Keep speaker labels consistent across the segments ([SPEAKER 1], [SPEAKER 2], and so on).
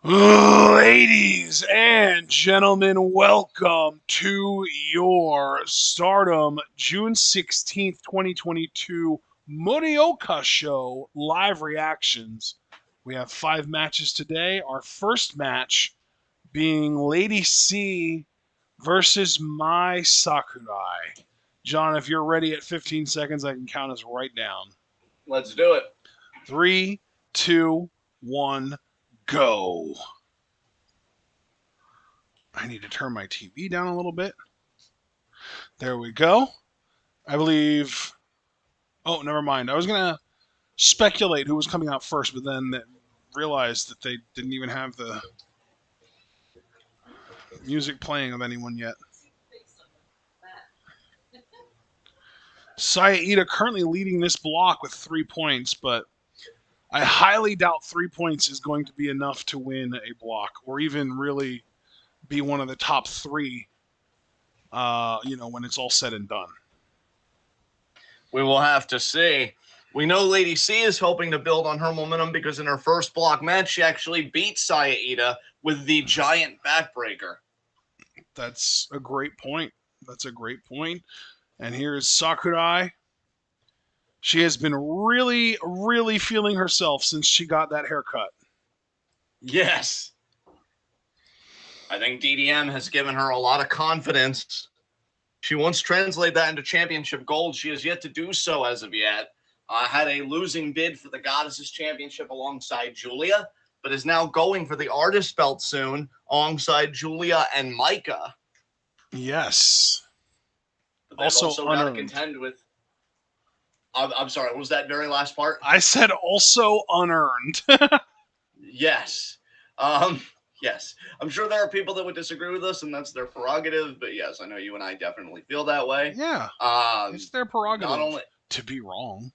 [SPEAKER 1] Ladies and gentlemen, welcome to your Stardom June 16th, 2022 Morioka Show live reactions. We have 5 matches today. Our first match being Lady C versus Mai Sakurai. John, if you're ready at 15 seconds, I can count us right down.
[SPEAKER 2] Let's do it.
[SPEAKER 1] 3, 2, 1, go. I need to turn my TV down a little bit. There we go. I believe. Oh, never mind. I was going to speculate who was coming out first, but then realized that they didn't even have the music playing of anyone yet. Saya currently leading this block with 3 points, but I highly doubt 3 points is going to be enough to win a block or even really be one of the top three, when it's all said and done.
[SPEAKER 2] We will have to see. We know Lady C is hoping to build on her momentum because in her first block match, she actually beat Saya with the giant backbreaker.
[SPEAKER 1] That's a great point. That's a great point. And here is Sakurai. She has been really, really feeling herself since she got that haircut.
[SPEAKER 2] Yes. I think DDM has given her a lot of confidence. She once translated that into championship gold. She has yet to do so as of yet. Had a losing bid for the Goddesses Championship alongside Julia, but is now going for the Artist Belt soon alongside Julia and Micah.
[SPEAKER 1] Yes.
[SPEAKER 2] They've also got to contend with. I'm sorry, what was that very last part?
[SPEAKER 1] I said also unearned.
[SPEAKER 2] Yes. Yes. I'm sure there are people that would disagree with us, and that's their prerogative, but yes, I know you and I definitely feel that way.
[SPEAKER 1] Yeah. It's their prerogative to be wrong.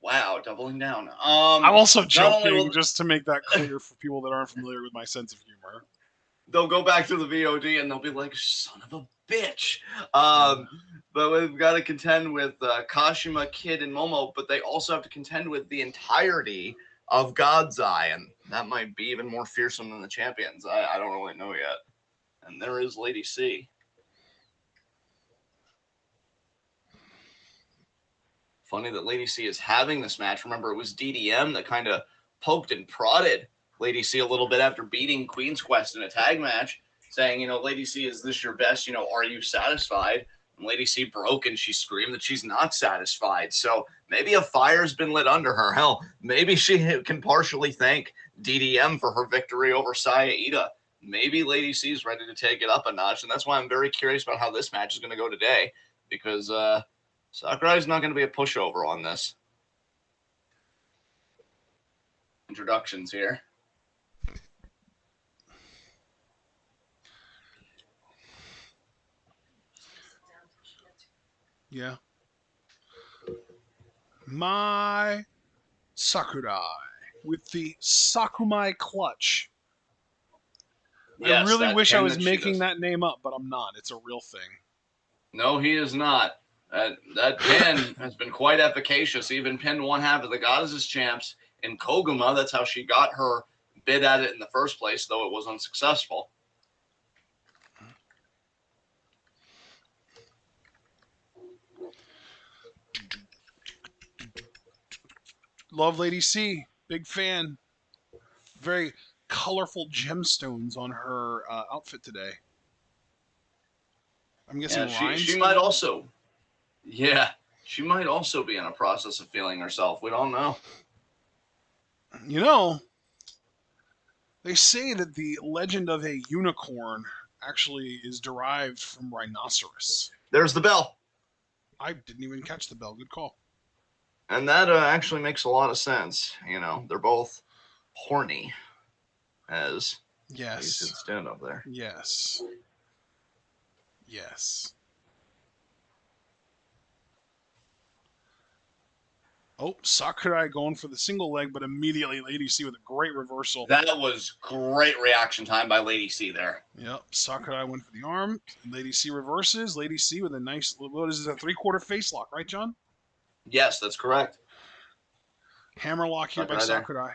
[SPEAKER 2] Wow, doubling down.
[SPEAKER 1] I'm also joking, just to make that clear for people that aren't familiar with my sense of humor.
[SPEAKER 2] They'll go back to the VOD and they'll be like, son of a bitch. But we've got to contend with Kashima, Kid, and Momo, but they also have to contend with the entirety of God's Eye, and that might be even more fearsome than the champions. I don't really know yet. And there is Lady C. Funny that Lady C is having this match. Remember, it was DDM that kind of poked and prodded Lady C a little bit after beating Queen's Quest in a tag match, saying, Lady C, is this your best? Are you satisfied? And Lady C broke and she screamed that she's not satisfied. So maybe a fire's been lit under her. Hell, maybe she can partially thank DDM for her victory over Saya. Maybe Lady C is ready to take it up a notch. And that's why I'm very curious about how this match is going to go today, because Sakurai's not going to be a pushover on this. Introductions here.
[SPEAKER 1] Yeah. Mai Sakurai with the Sakumai clutch. Yes, I really wish I was making that name up, but I'm not. It's a real thing.
[SPEAKER 2] No, he is not. That pin has been quite efficacious. Even pinned one half of the Goddesses champs in Koguma. That's how she got her bid at it in the first place, though it was unsuccessful.
[SPEAKER 1] Love Lady C. Big fan. Very colorful gemstones on her outfit today. I'm guessing
[SPEAKER 2] she might also. Yeah, she might also be in a process of feeling herself. We don't know.
[SPEAKER 1] They say that the legend of a unicorn actually is derived from rhinoceros.
[SPEAKER 2] There's the bell.
[SPEAKER 1] I didn't even catch the bell. Good call.
[SPEAKER 2] And that actually makes a lot of sense. They're both horny, as
[SPEAKER 1] you should
[SPEAKER 2] stand up there.
[SPEAKER 1] Yes. Yes. Oh, Sakurai going for the single leg, but immediately Lady C with a great reversal.
[SPEAKER 2] That was great reaction time by Lady C there.
[SPEAKER 1] Yep, Sakurai went for the arm. Lady C reverses. Lady C with a nice, what is this, a 3/4 face lock, right, John?
[SPEAKER 2] Yes, that's correct.
[SPEAKER 1] Hammerlock here by Sakurai.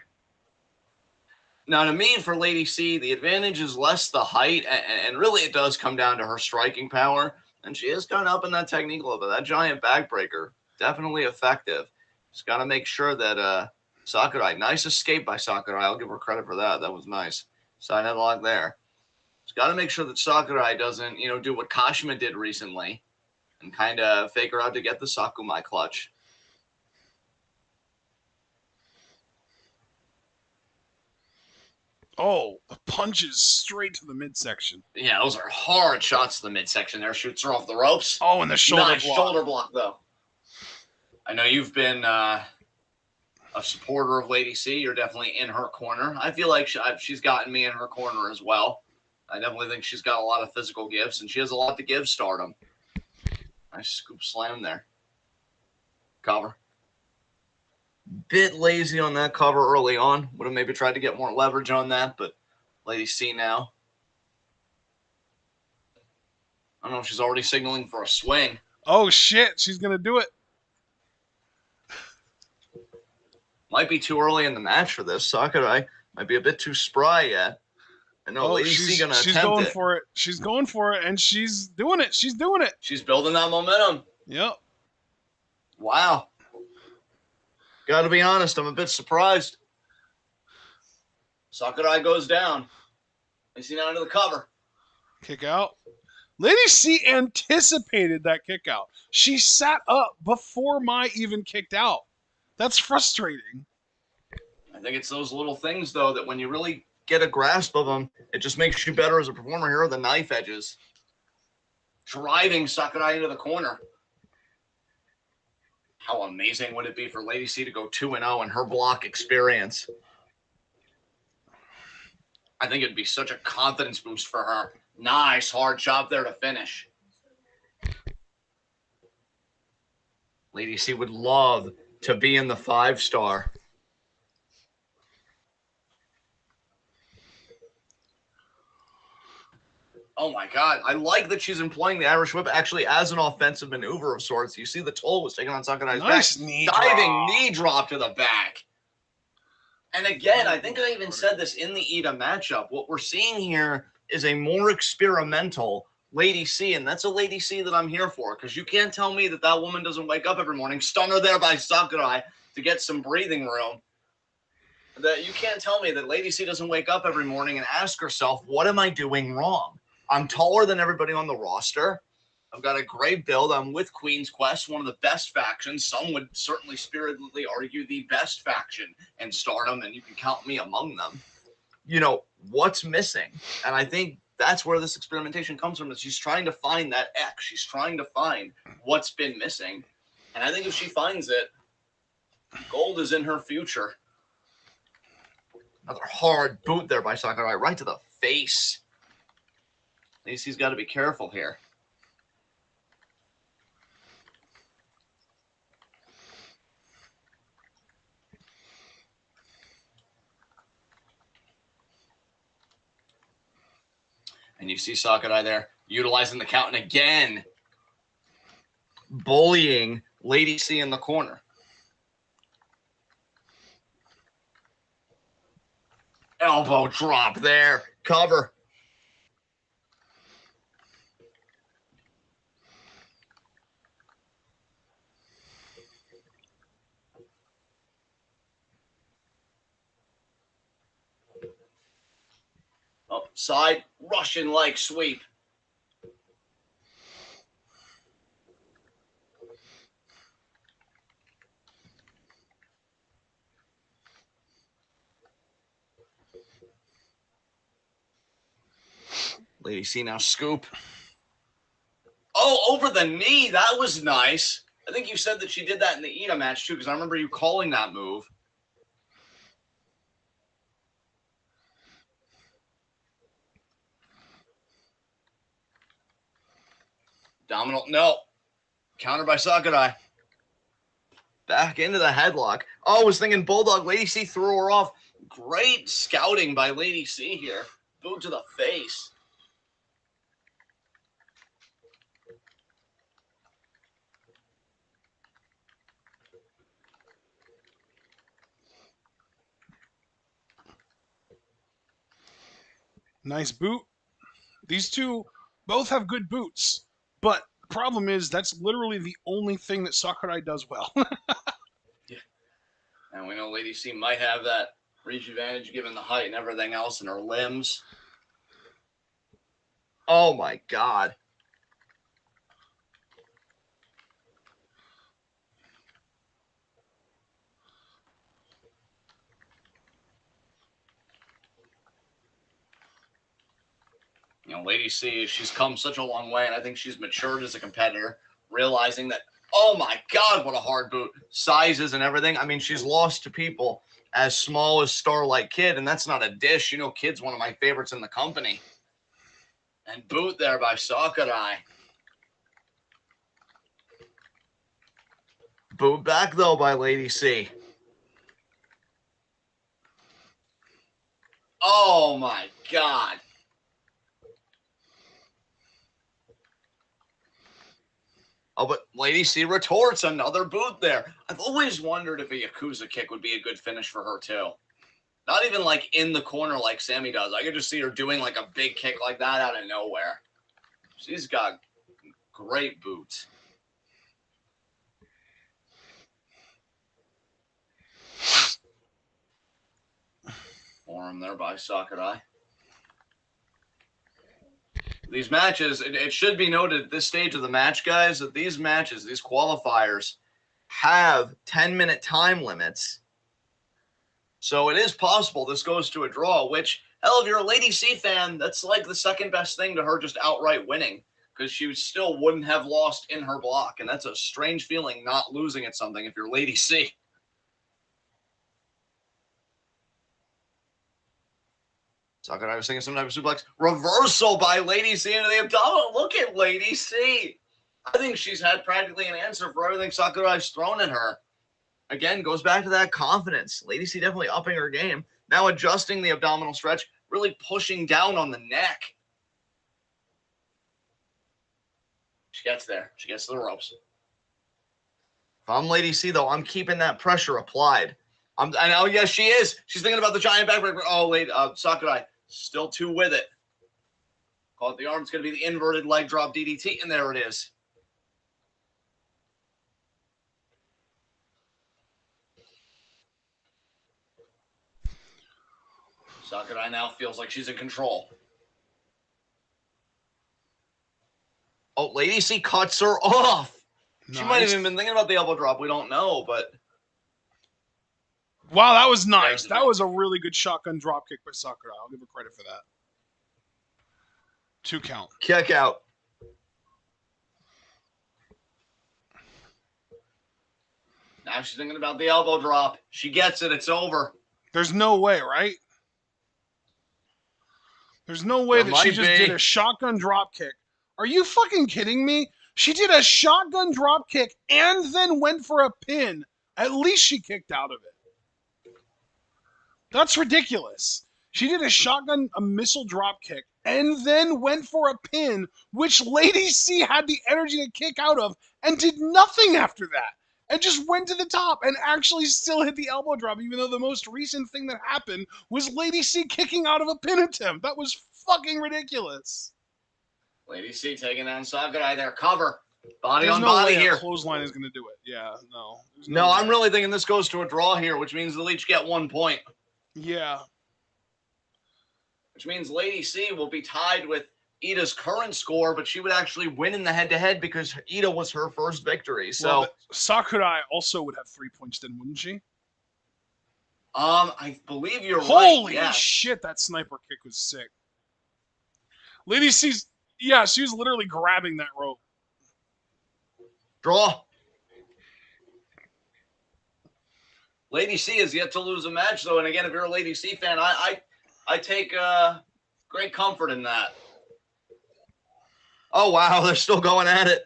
[SPEAKER 2] Now, to me, for Lady C, the advantage is less the height, and really it does come down to her striking power. And she is kind of up in that technique a little bit. That giant backbreaker, definitely effective. Just got to make sure that Sakurai, nice escape by Sakurai. I'll give her credit for that. That was nice. Side headlock there. Just got to make sure that Sakurai doesn't, do what Kashima did recently and kind of fake her out to get the Sakumai clutch.
[SPEAKER 1] Oh, the punches straight to the midsection.
[SPEAKER 2] Yeah, those are hard shots to the midsection there. Shoots her off the ropes.
[SPEAKER 1] Oh, and the shoulder
[SPEAKER 2] nice
[SPEAKER 1] block.
[SPEAKER 2] Shoulder block, though. I know you've been a supporter of Lady C. You're definitely in her corner. I feel like she's gotten me in her corner as well. I definitely think she's got a lot of physical gifts, and she has a lot to give Stardom. Nice scoop slam there. Cover. Bit lazy on that cover early on. Would have maybe tried to get more leverage on that, but Lady C now. I don't know if she's already signaling for a swing.
[SPEAKER 1] Oh, shit. She's going to do it.
[SPEAKER 2] Might be too early in the match for this. Sakurai might be a bit too spry yet. I know Lady C going to attempt it.
[SPEAKER 1] She's going for it. She's going for it, and she's doing it. She's doing it.
[SPEAKER 2] She's building that momentum.
[SPEAKER 1] Yep.
[SPEAKER 2] Wow. Got to be honest, I'm a bit surprised. Sakurai goes down. Lady C now into the cover.
[SPEAKER 1] Kick out. Lady C anticipated that kick out. She sat up before Mai even kicked out. That's frustrating.
[SPEAKER 2] I think it's those little things, though, that when you really get a grasp of them, it just makes you better as a performer. Here are the knife edges. Driving Sakurai into the corner. How amazing would it be for Lady C to go 2-0 in her block experience? I think it'd be such a confidence boost for her. Nice hard chop there to finish. Lady C would love to be in the 5-star. Oh my God. I like that she's employing the Irish Whip actually as an offensive maneuver of sorts. You see the toll was taken on Sakurai's
[SPEAKER 1] nice
[SPEAKER 2] back.
[SPEAKER 1] Knee
[SPEAKER 2] Diving
[SPEAKER 1] drop.
[SPEAKER 2] knee drop to the back. And again, I think I even said this in the Ida matchup. What we're seeing here is a more experimental Lady C, and that's a Lady C that I'm here for, because you can't tell me that that woman doesn't wake up every morning, stunner there by Sakurai to get some breathing room. That you can't tell me that Lady C doesn't wake up every morning and ask herself, what am I doing wrong? I'm taller than everybody on the roster. I've got a great build. I'm with Queen's Quest, one of the best factions. Some would certainly spiritedly argue the best faction in Stardom, and you can count me among them. What's missing? And I think that's where this experimentation comes from, is she's trying to find that X. She's trying to find what's been missing. And I think if she finds it, gold is in her future. Another hard boot there by Sakurai, right to the face. Lacey's got to be careful here. And you see Sakurai there utilizing the count, and again bullying Lady C in the corner. Elbow drop there. Cover. Up side, Russian-like sweep. Lady C now scoop. Oh, over the knee. That was nice. I think you said that she did that in the Ina match, too, because I remember you calling that move. Domino. No. Counter by Sakurai. Back into the headlock. Oh, I was thinking Bulldog. Lady C threw her off. Great scouting by Lady C here. Boot to the face.
[SPEAKER 1] Nice boot. These two both have good boots, but the problem is that's literally the only thing that Sakurai does well.
[SPEAKER 2] Yeah. And we know Lady C might have that reach advantage given the height and everything else in her limbs. Oh my God. Lady C, she's come such a long way, and I think she's matured as a competitor, realizing that, oh my God, what a hard boot. Sizes and everything. I mean, she's lost to people as small as Starlight Kid, and that's not a dish. Kid's one of my favorites in the company. And boot there by Sakurai. Boot back, though, by Lady C. Oh my God. Oh, but Lady C retorts another boot there. I've always wondered if a Yakuza kick would be a good finish for her, too. Not even like in the corner like Sammy does. I could just see her doing like a big kick like that out of nowhere. She's got great boots. Forearm there by Sakurai. These matches, it should be noted at this stage of the match, guys, that these matches, these qualifiers, have 10-minute time limits. So it is possible this goes to a draw, which, hell, if you're a Lady C fan, that's like the second best thing to her just outright winning, because she still wouldn't have lost in her block. And that's a strange feeling, not losing at something if you're Lady C. Sakurai was thinking some type of suplex. Reversal by Lady C into the abdominal. Look at Lady C. I think she's had practically an answer for everything Sakurai's thrown at her. Again, goes back to that confidence. Lady C definitely upping her game. Now adjusting the abdominal stretch, really pushing down on the neck. She gets there. She gets to the ropes. If I'm Lady C, though, I'm keeping that pressure applied. I know, yes, she is. She's thinking about the giant backbreaker. Oh, wait, Sakurai still two with it. Call it the arm. It's going to be the inverted leg drop DDT, and there it is. Sakurai now feels like she's in control. Oh, Lady C cuts her off. Nice. She might have even been thinking about the elbow drop. We don't know, but...
[SPEAKER 1] Wow, that was nice. That was a really good shotgun drop kick by Sakurai. I'll give her credit for that. 2 count.
[SPEAKER 2] Kick out. Now she's thinking about the elbow drop. She gets it. It's over.
[SPEAKER 1] There's no way, right? There's no way that she just did a shotgun drop kick. Are you fucking kidding me? She did a shotgun drop kick and then went for a pin. At least she kicked out of it. That's ridiculous. She did a missile drop kick and then went for a pin, which Lady C had the energy to kick out of and did nothing after that. And just went to the top and actually still hit the elbow drop, even though the most recent thing that happened was Lady C kicking out of a pin attempt. That was fucking ridiculous.
[SPEAKER 2] Lady C taking down Sakurai there. Cover. Body
[SPEAKER 1] There's
[SPEAKER 2] on
[SPEAKER 1] no
[SPEAKER 2] body
[SPEAKER 1] way
[SPEAKER 2] here.
[SPEAKER 1] A clothesline is going to do it. Yeah, no.
[SPEAKER 2] No, I'm really thinking this goes to a draw here, which means they'll each get 1 point.
[SPEAKER 1] Yeah.
[SPEAKER 2] Which means Lady C will be tied with Ida's current score, but she would actually win in the head-to-head because Ida was her first victory. So
[SPEAKER 1] well,
[SPEAKER 2] Sakurai
[SPEAKER 1] also would have 3 points then, wouldn't she?
[SPEAKER 2] I believe you're right.
[SPEAKER 1] Holy shit, that sniper kick was sick. Lady C's, yeah, she was literally grabbing that rope.
[SPEAKER 2] Draw. Lady C is yet to lose a match, though. And again, if you're a Lady C fan, I take great comfort in that. Oh, wow, they're still going at it.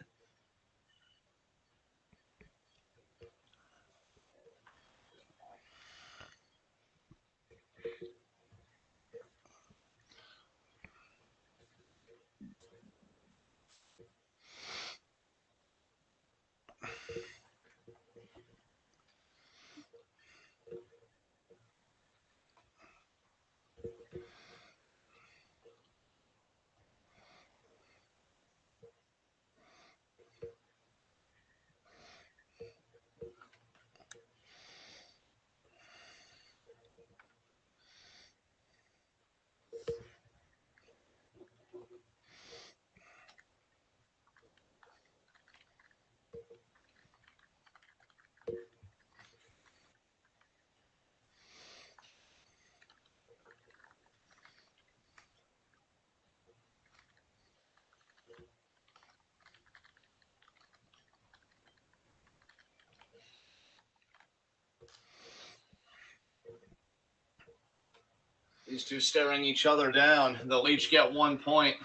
[SPEAKER 2] These two staring each other down. They'll each get 1 point.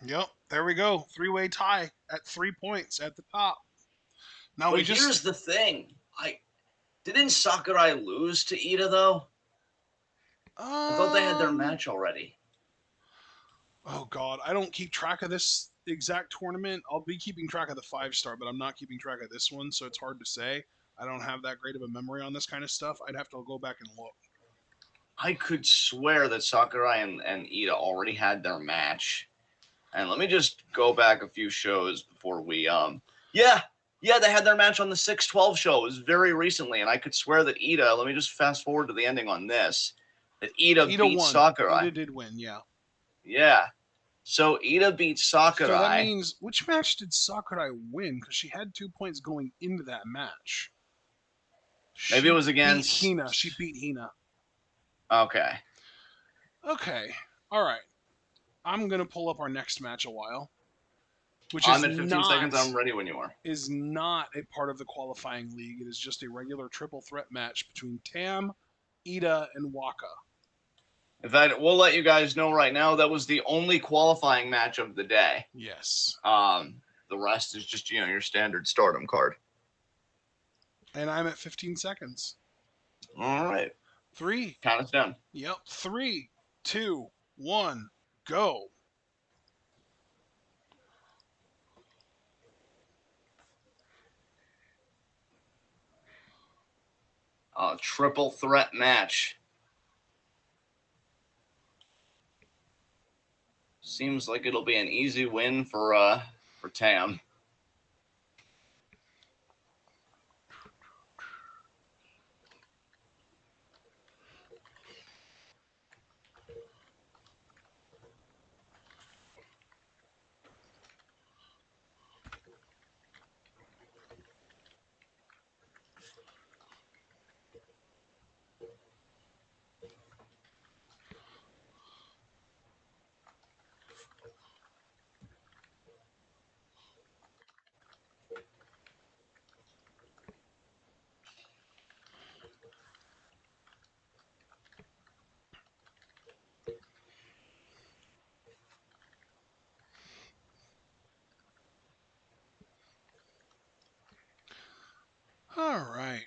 [SPEAKER 1] Yep, there we go. Three-way tie at 3 points at the top. Now
[SPEAKER 2] But here's the thing. Didn't Sakurai lose to Ida, though? I thought they had their match already.
[SPEAKER 1] Oh, God. I don't keep track of this exact tournament. I'll be keeping track of the 5-star, but I'm not keeping track of this one, so it's hard to say. I don't have that great of a memory on this kind of stuff. I'd have to go back and look.
[SPEAKER 2] I could swear that Sakurai and Ida already had their match. And let me just go back a few shows before we yeah, they had their match on the 6/12 show. It was very recently, and I could swear that Ida, let me just fast forward to the ending on this, that Ida beat
[SPEAKER 1] won.
[SPEAKER 2] Sakurai.
[SPEAKER 1] Ida did win, yeah.
[SPEAKER 2] Yeah. So Ida beat Sakurai.
[SPEAKER 1] So that means, which match did Sakurai win? Because she had 2 points going into that match.
[SPEAKER 2] Maybe it was against
[SPEAKER 1] Hina. She beat Hina.
[SPEAKER 2] Okay.
[SPEAKER 1] Okay. All right. I'm gonna pull up our next match a while. Which
[SPEAKER 2] I'm at 15 seconds. I'm ready when you are.
[SPEAKER 1] Is not a part of the qualifying league. It is just a regular triple threat match between Tam, Ida, and Waka.
[SPEAKER 2] In fact, we'll let you guys know right now that was the only qualifying match of the day.
[SPEAKER 1] Yes.
[SPEAKER 2] The rest is just, your standard Stardom card.
[SPEAKER 1] And I'm at 15 seconds.
[SPEAKER 2] All right.
[SPEAKER 1] 3.
[SPEAKER 2] Count us down.
[SPEAKER 1] Yep. 3, 2, 1, go.
[SPEAKER 2] Triple threat match. Seems like it'll be an easy win for Tam.
[SPEAKER 1] All right.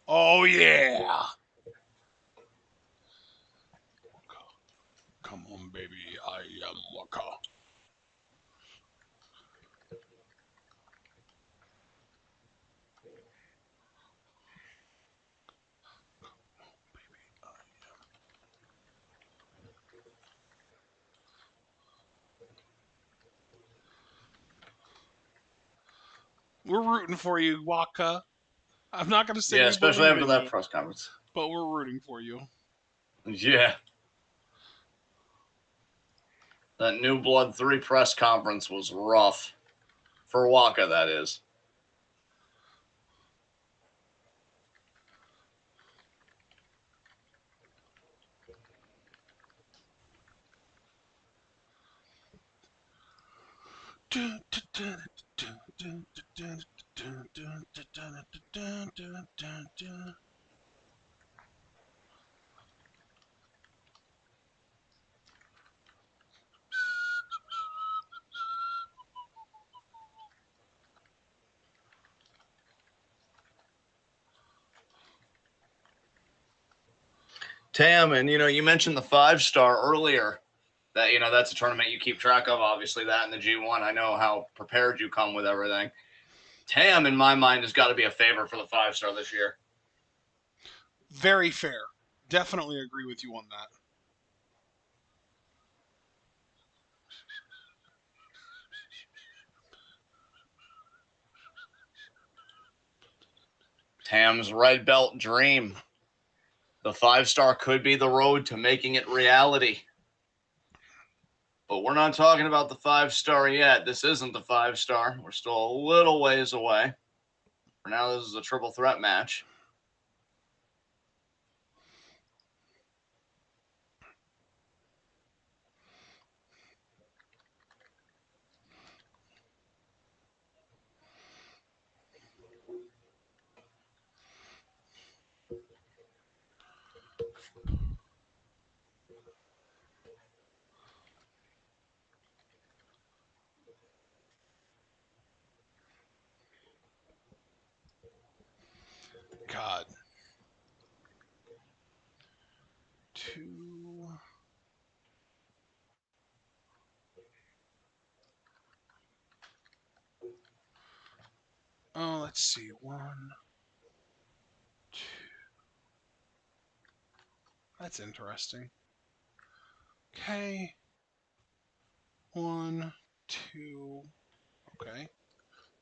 [SPEAKER 1] Oh, yeah. Come on, baby. I am Waka. We're rooting for you, Waka. I'm not going to say we
[SPEAKER 2] especially
[SPEAKER 1] believe
[SPEAKER 2] after
[SPEAKER 1] in
[SPEAKER 2] that
[SPEAKER 1] you,
[SPEAKER 2] press conference.
[SPEAKER 1] but we're rooting for you.
[SPEAKER 2] Yeah. That New Blood 3 press conference was rough. For Waka, that is. Tam, and you mentioned the 5-star earlier. That that's a tournament you keep track of. Obviously, that and the G1. I know how prepared you come with everything. Tam, in my mind, has got to be a favorite for the 5-star this year.
[SPEAKER 1] Very fair. Definitely agree with you on that.
[SPEAKER 2] Tam's red belt dream. The 5-star could be the road to making it reality. But we're not talking about the 5-star yet. This isn't the 5-star. We're still a little ways away. For now, this is a triple threat match.
[SPEAKER 1] God. 2. Oh, let's see. 1, 2. That's interesting. Okay. 1, 2. Okay.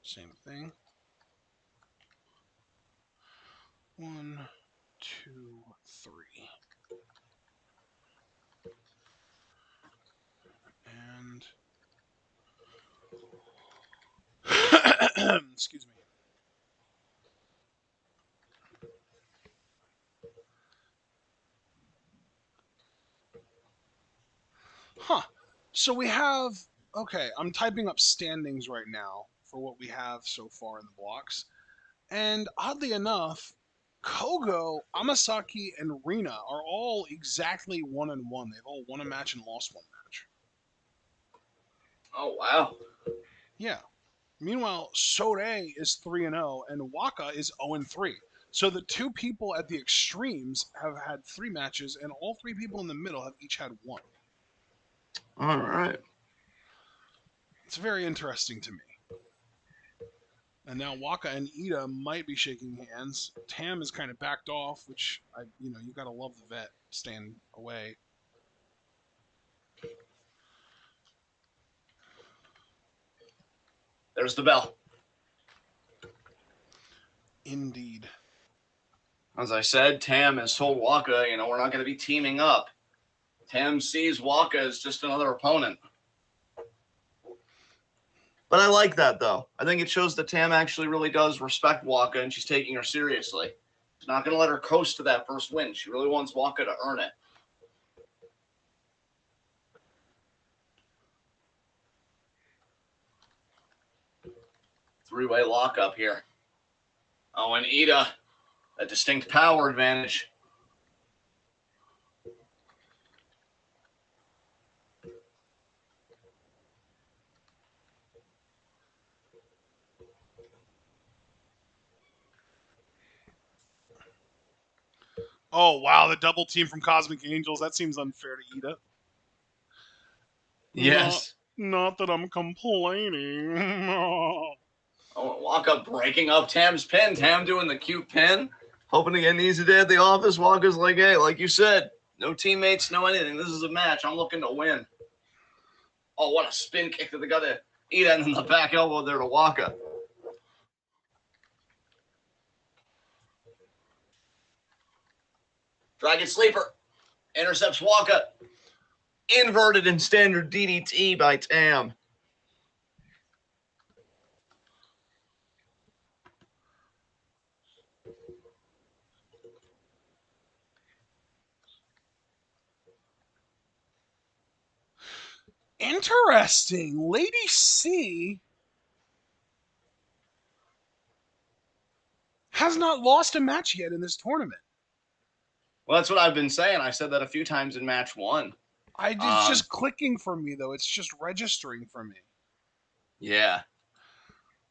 [SPEAKER 1] Same thing. 1, 2, 3. And excuse me. Huh. So we have, okay, I'm typing up standings right now for what we have so far in the blocks. And oddly enough, Kogo, Amasaki, and Rina are all exactly 1-1. They've all won a match and lost one match.
[SPEAKER 2] Oh, wow.
[SPEAKER 1] Yeah. Meanwhile, Sore is 3-0 and Waka is 0-3. So the two people at the extremes have had 3 matches, and all 3 people in the middle have each had 1.
[SPEAKER 2] All right.
[SPEAKER 1] It's very interesting to me. And now Waka and Ida might be shaking hands. Tam is kind of backed off, which you gotta love the vet staying away.
[SPEAKER 2] There's the bell.
[SPEAKER 1] Indeed.
[SPEAKER 2] As I said, Tam has told Waka, we're not going to be teaming up. Tam sees Waka as just another opponent. But I like that, though. I think it shows that Tam actually really does respect Waka, and she's taking her seriously. She's not going to let her coast to that first win. She really wants Waka to earn it. Three-way lockup here. Oh, and Ida, a distinct power advantage.
[SPEAKER 1] Oh wow, the double team from Cosmic Angels. That seems unfair to Ida. Not,
[SPEAKER 2] Yes.
[SPEAKER 1] not that I'm complaining.
[SPEAKER 2] Oh, Waka breaking up Tam's pin. Tam doing the cute pin. Hoping to get an easy day at the office. Waka's like, hey, like you said, no teammates, no anything. This is a match. I'm looking to win. Oh, what a spin kick to the gut of Ida, and then the back elbow there to Waka. Dragon Sleeper intercepts Waka. Inverted and standard DDT by Tam.
[SPEAKER 1] Interesting. Lady C has not lost a match yet in this tournament.
[SPEAKER 2] Well, that's what I've been saying. I said that a few times in match 1.
[SPEAKER 1] It's just clicking for me, though. It's just registering for me.
[SPEAKER 2] Yeah.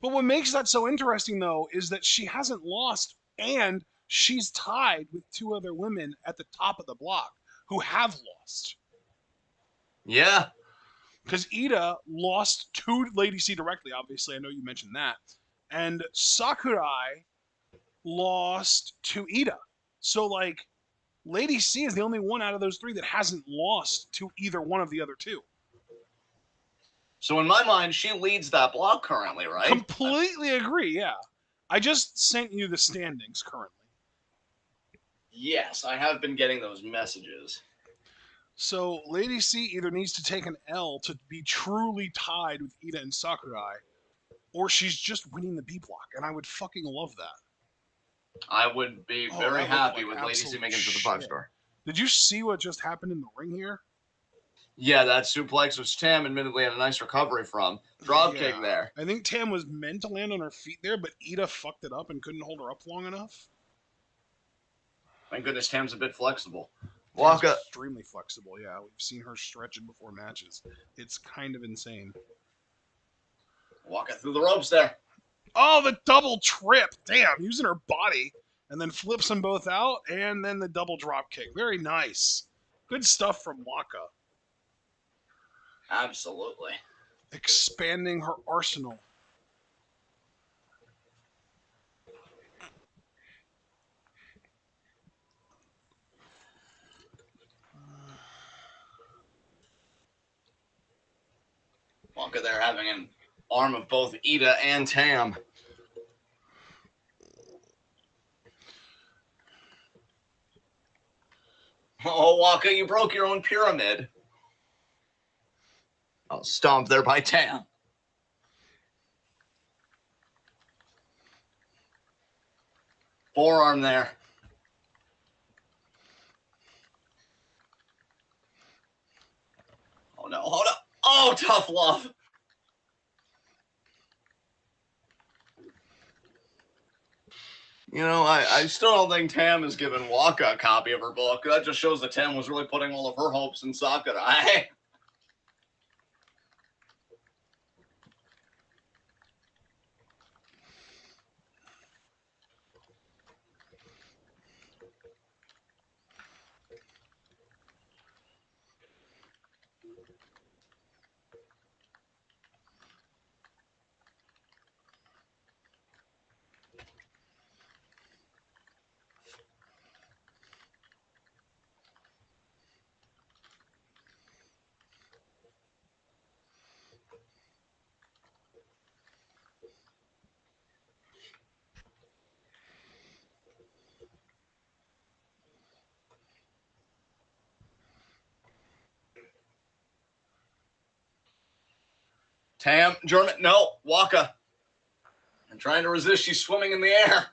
[SPEAKER 1] But what makes that so interesting, though, is that she hasn't lost, and she's tied with 2 other women at the top of the block who have lost.
[SPEAKER 2] Yeah.
[SPEAKER 1] Because Ida lost to Lady C directly, obviously. I know you mentioned that. And Sakurai lost to Ida. So, like, Lady C is the only one out of those 3 that hasn't lost to either one of the other 2.
[SPEAKER 2] So in my mind, she leads that block currently, right?
[SPEAKER 1] Completely agree, yeah. I just sent you the standings currently.
[SPEAKER 2] Yes, I have been getting those messages.
[SPEAKER 1] So Lady C either needs to take an L to be truly tied with Ida and Sakurai, or she's just winning the B block, and I would fucking love that.
[SPEAKER 2] I would be very happy with Lady C making it to the 5-star.
[SPEAKER 1] Did you see what just happened in the ring here?
[SPEAKER 2] Yeah, that suplex, which Tam admittedly had a nice recovery from. Drop kick there.
[SPEAKER 1] I think Tam was meant to land on her feet there, but Ida fucked it up and couldn't hold her up long enough.
[SPEAKER 2] Thank goodness Tam's a bit flexible.
[SPEAKER 1] Waka. Extremely flexible, yeah. We've seen her stretch it before matches. It's kind of insane.
[SPEAKER 2] Waka through the ropes there.
[SPEAKER 1] Oh, the double trip. Damn, using her body. and then flips them both out, and then the double drop kick. Very nice. Good stuff from Waka.
[SPEAKER 2] Absolutely.
[SPEAKER 1] Expanding her arsenal.
[SPEAKER 2] Wonka there having an arm of both Ida and Tam. Oh, Wonka, you broke your own pyramid. Oh, stomp there by Tam. Forearm there. Oh, no. Oh, no. Oh, tough love. You know, I still don't think Tam has given Waka a copy of her book. That just shows that Tam was really putting all of her hopes in Sakurai. Tam, German, no, Waka. I'm trying to resist. She's swimming in the air.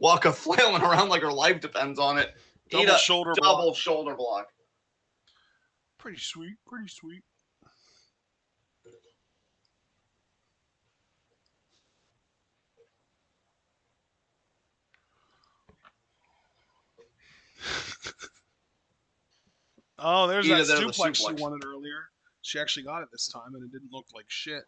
[SPEAKER 2] Waka flailing around like her life depends on it.
[SPEAKER 1] Double shoulder block.
[SPEAKER 2] Double shoulder block.
[SPEAKER 1] Pretty sweet, pretty sweet. Oh, there's
[SPEAKER 2] Ida
[SPEAKER 1] that
[SPEAKER 2] there, the
[SPEAKER 1] suplex she
[SPEAKER 2] suplex.
[SPEAKER 1] wanted earlier. She actually got it this time, and it didn't look like shit.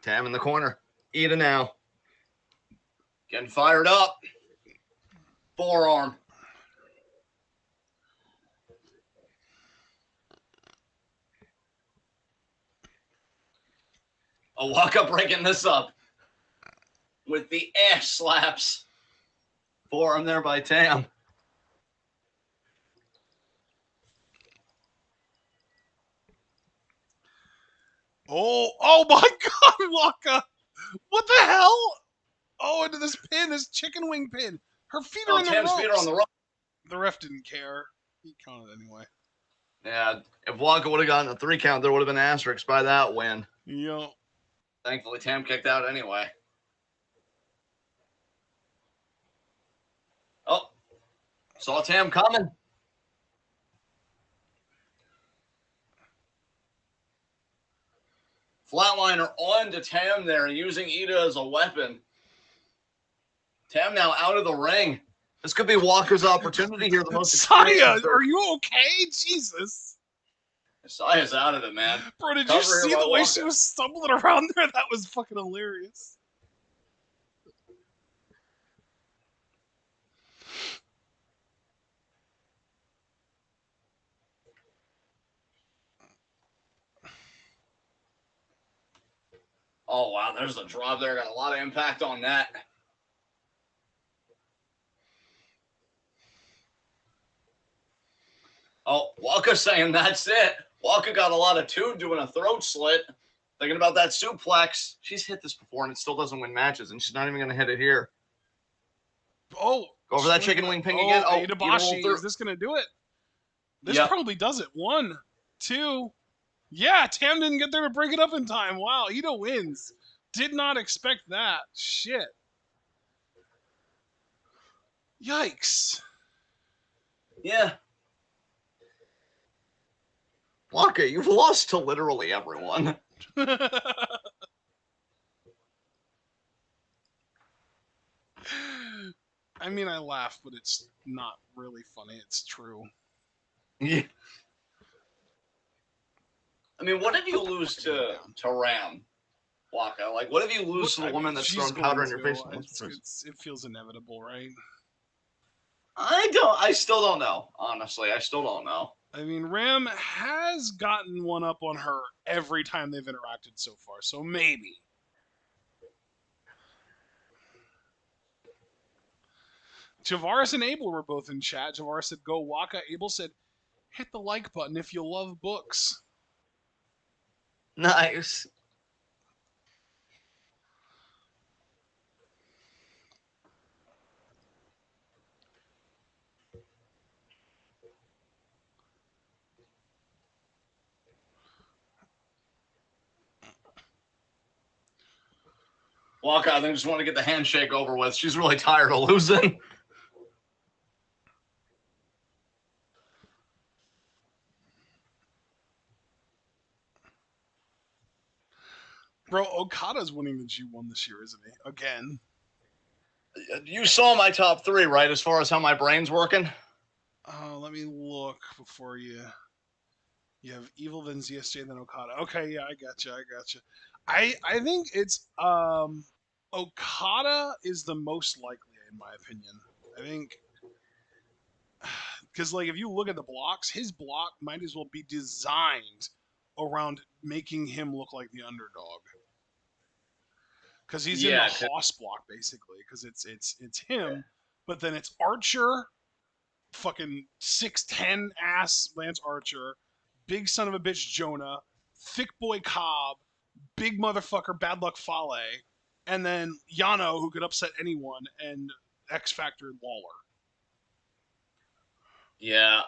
[SPEAKER 2] Tam in the corner. Ida now. Getting fired up. Forearm. Waka breaking this up with the ass slaps. Forearm there by Tam.
[SPEAKER 1] Oh my God, Waka! What the hell? Oh, into this pin, this chicken wing pin. Her feet are on the
[SPEAKER 2] Tam's
[SPEAKER 1] ropes.
[SPEAKER 2] feet are on the rope.
[SPEAKER 1] The ref didn't care. He counted anyway.
[SPEAKER 2] Yeah, if Waka would have gotten a 3 count, there would have been asterisks by that win.
[SPEAKER 1] Yo.
[SPEAKER 2] Thankfully, Tam kicked out anyway. Oh, saw Tam coming. Flatliner on to Tam there, using Ida as a weapon. Tam now out of the ring. This could be Walker's opportunity here. The most
[SPEAKER 1] Saya, are you okay? Jesus.
[SPEAKER 2] Saya's out of it, man.
[SPEAKER 1] Bro, did you see the way she was stumbling around there? That was fucking hilarious.
[SPEAKER 2] Oh, wow, there's a drop there. Got a lot of impact on that. Oh, Walker saying that's it. Walker got a lot of two doing a throat slit. Thinking about that suplex. She's hit this before and it still doesn't win matches, and she's not even going to hit it here.
[SPEAKER 1] Oh.
[SPEAKER 2] Go for that chicken wing ping again. Oh,
[SPEAKER 1] Itabashi. Is this going to do it? This probably does it. 1, 2. Yeah, Tam didn't get there to break it up in time. Wow, Ida wins. Did not expect that. Shit. Yikes.
[SPEAKER 2] Yeah. Waka, you've lost to literally everyone.
[SPEAKER 1] I mean, I laugh, but it's not really funny. It's true.
[SPEAKER 2] Yeah. I mean, what if you
[SPEAKER 1] Put the
[SPEAKER 2] lose
[SPEAKER 1] fucking ring down.
[SPEAKER 2] to Ram Waka? Like, what if you lose to the
[SPEAKER 1] I mean,
[SPEAKER 2] woman that's
[SPEAKER 1] she's
[SPEAKER 2] throwing powder
[SPEAKER 1] going
[SPEAKER 2] in your
[SPEAKER 1] to.
[SPEAKER 2] face?
[SPEAKER 1] It feels inevitable, right?
[SPEAKER 2] I still don't know. Honestly, I still don't know.
[SPEAKER 1] I mean, Ram has gotten one up on her every time they've interacted so far, so maybe. Javaris and Abel were both in chat. Javaris said, "Go Waka." Abel said, "Hit the like button if you love books."
[SPEAKER 2] Nice. Waka, I think just want to get the handshake over with. She's really tired of losing.
[SPEAKER 1] Bro, Okada's winning the G1 this year, isn't he? Again.
[SPEAKER 2] You saw my top 3, right? As far as how my brain's working.
[SPEAKER 1] Let me look before you. You have Evil, then ZSJ, then Okada. Okay, yeah, I gotcha. I think it's Okada is the most likely in my opinion. I think because like if you look at the blocks, his block might as well be designed around making him look like the underdog. Because he's in the
[SPEAKER 2] Yeah.
[SPEAKER 1] Hoss block basically. Because it's him, but then it's Archer, fucking 6'10" ass Lance Archer, big son of a bitch Jonah, thick boy Cobb, big motherfucker Bad Luck Fale, and then Yano who could upset anyone, and X Factor Lawler.
[SPEAKER 2] Yeah,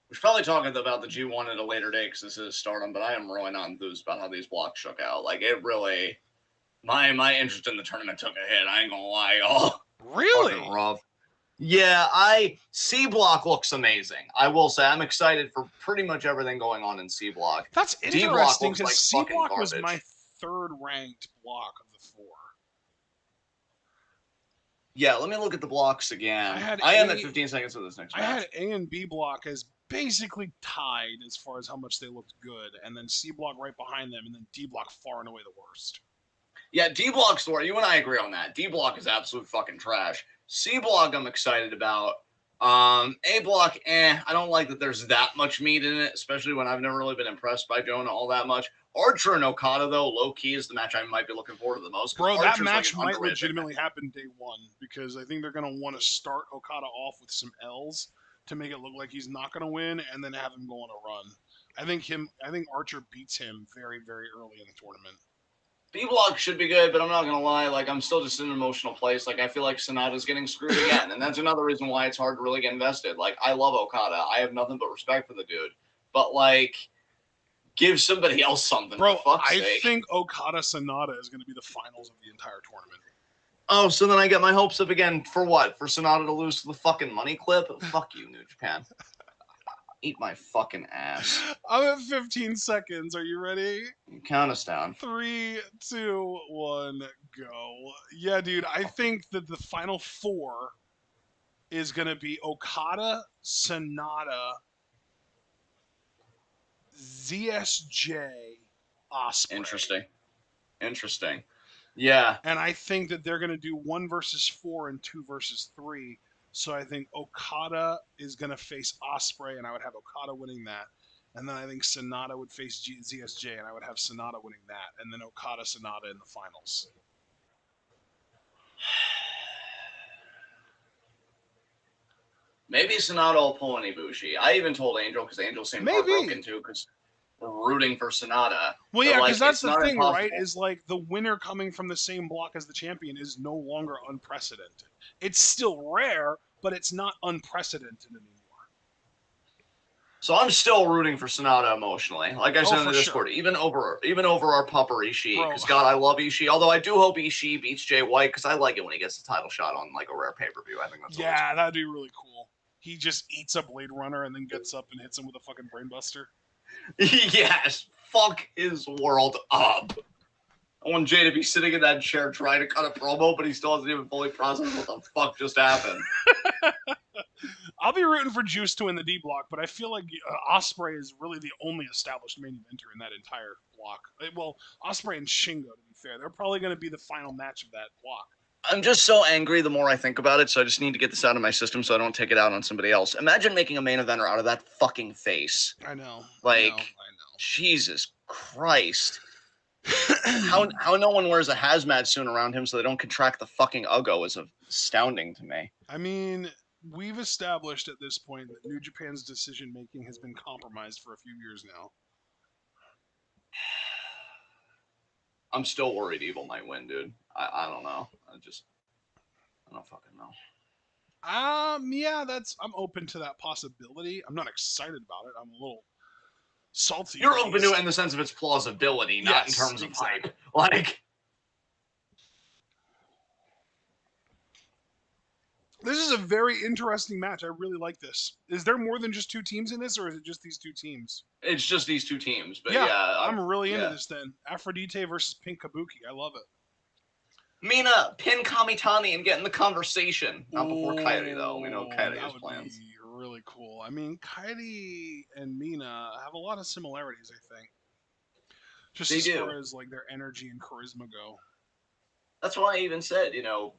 [SPEAKER 2] we should probably talk about the G1 at a later date because this is Stardom, but I am really not enthused about how these blocks shook out. Like, it really, my interest in the tournament took a hit. I ain't gonna lie, y'all.
[SPEAKER 1] Really?
[SPEAKER 2] Fucking rough. Yeah, C block looks amazing. I will say I'm excited for pretty much everything going on in C block.
[SPEAKER 1] That's
[SPEAKER 2] D block
[SPEAKER 1] interesting
[SPEAKER 2] looks
[SPEAKER 1] because
[SPEAKER 2] like
[SPEAKER 1] C
[SPEAKER 2] fucking
[SPEAKER 1] block
[SPEAKER 2] garbage.
[SPEAKER 1] was my third ranked block of the 4.
[SPEAKER 2] Yeah, let me look at the blocks again. I am at 15 seconds of this next match.
[SPEAKER 1] I had A and B block as basically tied as far as how much they looked good, and then C block right behind them, and then D block far and away the worst.
[SPEAKER 2] Yeah, D block's the worst. You and I agree on that. D block is absolute fucking trash. C block I'm excited about. A block, I don't like that there's that much meat in it, especially when I've never really been impressed by Jonah all that much. Archer and Okada, though, low-key is the match I might be looking forward to the most.
[SPEAKER 1] Bro,
[SPEAKER 2] Archer's
[SPEAKER 1] that match
[SPEAKER 2] like
[SPEAKER 1] might legitimately happen day 1, because I think they're going to want to start Okada off with some L's to make it look like he's not going to win, and then have him go on a run. I think Archer beats him very, very early in the tournament.
[SPEAKER 2] B block should be good, but I'm not gonna lie. Like, I'm still just in an emotional place. Like, I feel like Sonata's getting screwed again, and that's another reason why it's hard to really get invested. Like, I love Okada. I have nothing but respect for the dude, but like, give somebody else something.
[SPEAKER 1] Bro,
[SPEAKER 2] for fuck's
[SPEAKER 1] I
[SPEAKER 2] sake.
[SPEAKER 1] think Okada Sonata is going to be the finals of the entire tournament.
[SPEAKER 2] Oh, so then I get my hopes up again for what? For Sonata to lose to the fucking money clip? Fuck you, New Japan. Eat my fucking ass.
[SPEAKER 1] I'm at 15 seconds. Are you ready?
[SPEAKER 2] Count us down.
[SPEAKER 1] 3, 2, 1, go. Yeah, dude, I think that the final 4 is going to be Okada, Sonata, ZSJ, Ospreay.
[SPEAKER 2] Interesting. Yeah.
[SPEAKER 1] And I think that they're going to do 1 versus 4 and 2 versus 3. So I think Okada is going to face Ospreay, and I would have Okada winning that. And then I think Sonata would face ZSJ, and I would have Sonata winning that. And then Okada Sonata in the finals.
[SPEAKER 2] Maybe Sonata will pull an Ibushi. I even told Angel, because Angel seemed heartbroken too, because we're rooting for Sonata.
[SPEAKER 1] Well, yeah, because that's the thing, right? Is like the winner coming from the same block as the champion is no longer unprecedented. It's still rare, but it's not unprecedented anymore.
[SPEAKER 2] So I'm still rooting for Sonata emotionally. Like I said in the Discord,
[SPEAKER 1] sure.
[SPEAKER 2] even over our pupper Ishii. Because God, I love Ishii. Although I do hope Ishii beats Jay White, because I like it when he gets the title shot on like a rare pay-per-view. I think that's
[SPEAKER 1] that'd be really cool. He just eats a Blade Runner and then gets up and hits him with a fucking brainbuster.
[SPEAKER 2] Yes, fuck his world up. I want Jay to be sitting in that chair trying to cut a promo, but he still hasn't even fully processed what the fuck just happened.
[SPEAKER 1] I'll be rooting for Juice to win the D block, but I feel like Osprey is really the only established main eventer in that entire block. Well, Osprey and Shingo, to be fair, they're probably going to be the final match of that block.
[SPEAKER 2] I'm just so angry the more I think about it, so I just need to get this out of my system so I don't take it out on somebody else. Imagine making a main eventer out of that fucking face.
[SPEAKER 1] I know.
[SPEAKER 2] Like,
[SPEAKER 1] I know.
[SPEAKER 2] Jesus Christ. How no one wears a hazmat suit around him so they don't contract the fucking Uggo is astounding to me.
[SPEAKER 1] I mean, we've established at this point that New Japan's decision making has been compromised for a few years now.
[SPEAKER 2] I'm still worried Evil might win, dude. I don't know. I don't fucking know.
[SPEAKER 1] Yeah, I'm open to that possibility. I'm not excited about it. I'm a little salty.
[SPEAKER 2] You're open to it in the sense of its plausibility, not in terms of hype. Like,
[SPEAKER 1] this is a very interesting match. I really like this. Is there more than just two teams in this, or is it just these two teams?
[SPEAKER 2] It's just these two teams. But
[SPEAKER 1] I'm really into this then. Aphrodite versus Pink Kabuki. I love it.
[SPEAKER 2] Mina, pin Kamitani and get in the conversation. Not before Kairi, though. We know Kairi has plans.
[SPEAKER 1] Be really cool. I mean, Kairi and Mina have a lot of similarities, I think. Just as far as like their energy and charisma go.
[SPEAKER 2] That's why I even said,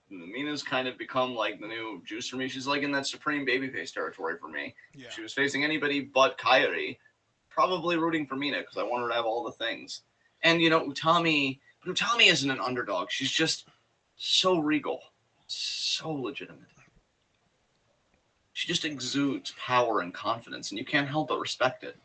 [SPEAKER 2] Mina's kind of become like the new Juice for me. She's like in that supreme babyface territory for me.
[SPEAKER 1] Yeah.
[SPEAKER 2] If she was facing anybody but Kairi, probably rooting for Mina because I want her to have all the things. And, Utami isn't an underdog. She's just so regal, so legitimate. She just exudes power and confidence, and you can't help but respect it.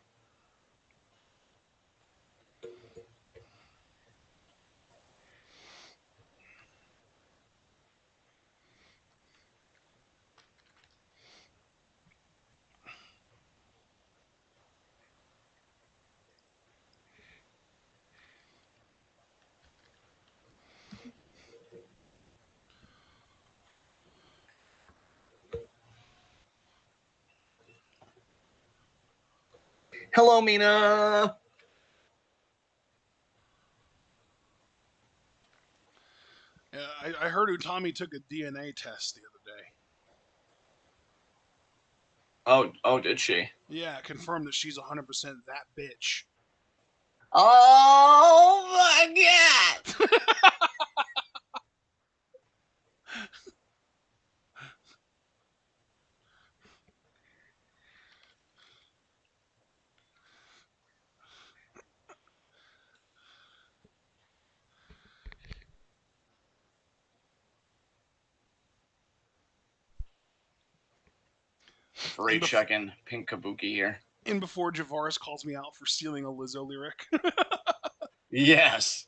[SPEAKER 2] Hello, Mina.
[SPEAKER 1] Yeah, I heard Utami took a DNA test the other
[SPEAKER 2] day. Oh, did she?
[SPEAKER 1] Yeah, confirmed that she's 100% that bitch.
[SPEAKER 2] Oh my god! Great check-in, Pink Kabuki here.
[SPEAKER 1] And before Javaris calls me out for stealing a Lizzo lyric.
[SPEAKER 2] Yes.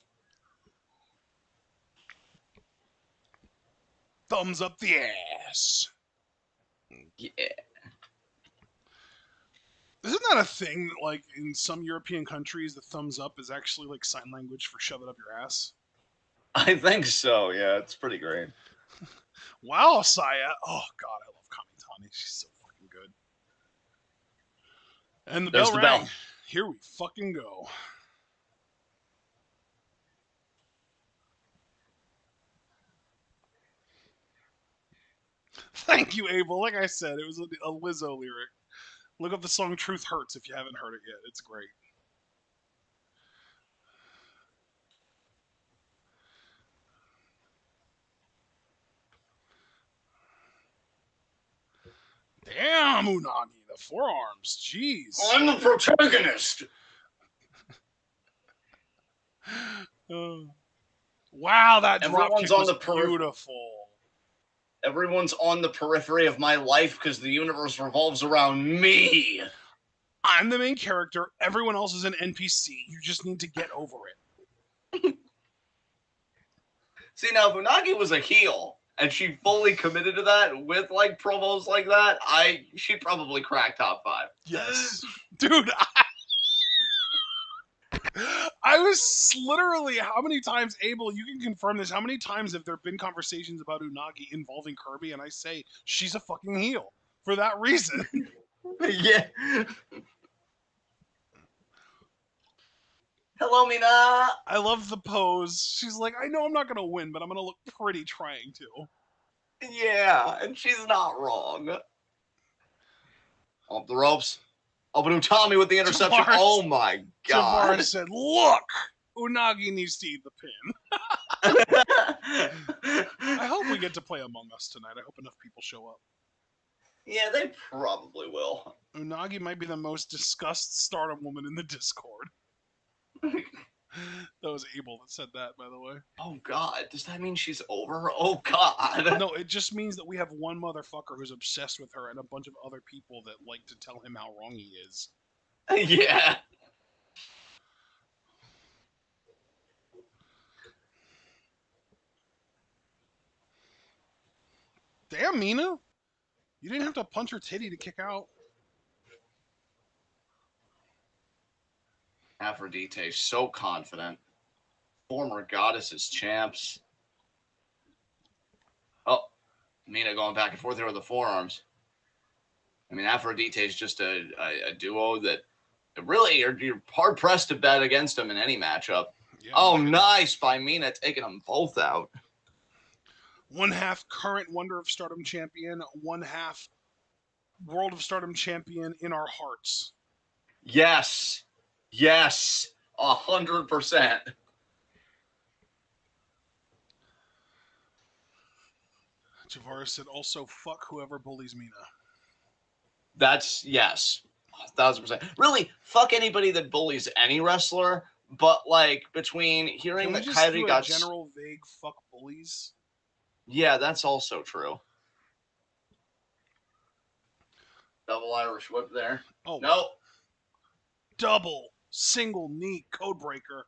[SPEAKER 1] Thumbs up the ass.
[SPEAKER 2] Yeah.
[SPEAKER 1] Isn't that a thing that, like, in some European countries, the thumbs up is actually, like, sign language for shove it up your ass?
[SPEAKER 2] I think so, yeah. It's pretty great.
[SPEAKER 1] Wow, Saya. Oh, God, I love Kamitani. She's so fucking good. And the bell rang. Here we fucking go. Thank you, Abel. Like I said, it was a Lizzo lyric. Look up the song Truth Hurts if you haven't heard it yet. It's great. Damn, Unagi, the forearms. Jeez.
[SPEAKER 2] I'm the protagonist.
[SPEAKER 1] Wow, that drop kick was beautiful.
[SPEAKER 2] Everyone's on the periphery of my life because the universe revolves around me.
[SPEAKER 1] I'm the main character. Everyone else is an NPC. You just need to get over it.
[SPEAKER 2] See, now, if Unagi was a heel and she fully committed to that with, like, promos like that, she'd probably crack top 5.
[SPEAKER 1] Yes. Dude, I was literally, how many times, Abel, you can confirm this, how many times have there been conversations about Unagi involving Kirby, and I say, she's a fucking heel for that reason.
[SPEAKER 2] Yeah. Hello, Mina.
[SPEAKER 1] I love the pose. She's like, I know I'm not gonna win, but I'm gonna look pretty trying to.
[SPEAKER 2] Yeah, and she's not wrong. Off the ropes. Open Utami with the interception.
[SPEAKER 1] Tavares,
[SPEAKER 2] Oh my
[SPEAKER 1] Tavares
[SPEAKER 2] god.
[SPEAKER 1] said, "Look, Unagi needs to eat the pin." I hope we get to play Among Us tonight. I hope enough people show up.
[SPEAKER 2] Yeah, they probably will.
[SPEAKER 1] Unagi might be the most discussed Stardom woman in the Discord. That was Abel that said that, by the way.
[SPEAKER 2] Oh god, does that mean she's over? Oh god.
[SPEAKER 1] No, it just means that we have one motherfucker who's obsessed with her and a bunch of other people that like to tell him how wrong he is.
[SPEAKER 2] Yeah.
[SPEAKER 1] Damn, Mina. You didn't have to punch her titty to kick out.
[SPEAKER 2] Aphrodite, so confident. Former goddesses champs. Oh, Mina going back and forth here with the forearms. I mean, Aphrodite is just a duo that really you're hard pressed to bet against them in any matchup.
[SPEAKER 1] Yeah,
[SPEAKER 2] Oh,
[SPEAKER 1] no
[SPEAKER 2] nice by Mina taking them both out.
[SPEAKER 1] one half current Wonder of Stardom champion, one half World of Stardom champion in our hearts.
[SPEAKER 2] Yes, yes, 100%.
[SPEAKER 1] Tavares said also, fuck whoever bullies Mina.
[SPEAKER 2] That's yes, 1,000%. Really, fuck anybody that bullies any wrestler. But like between hearing
[SPEAKER 1] Can we
[SPEAKER 2] that
[SPEAKER 1] just
[SPEAKER 2] Kyrie
[SPEAKER 1] do a
[SPEAKER 2] got,
[SPEAKER 1] general vague fuck bullies?
[SPEAKER 2] yeah, that's also true. Double Irish whip there.
[SPEAKER 1] Oh,
[SPEAKER 2] No,
[SPEAKER 1] double single knee codebreaker.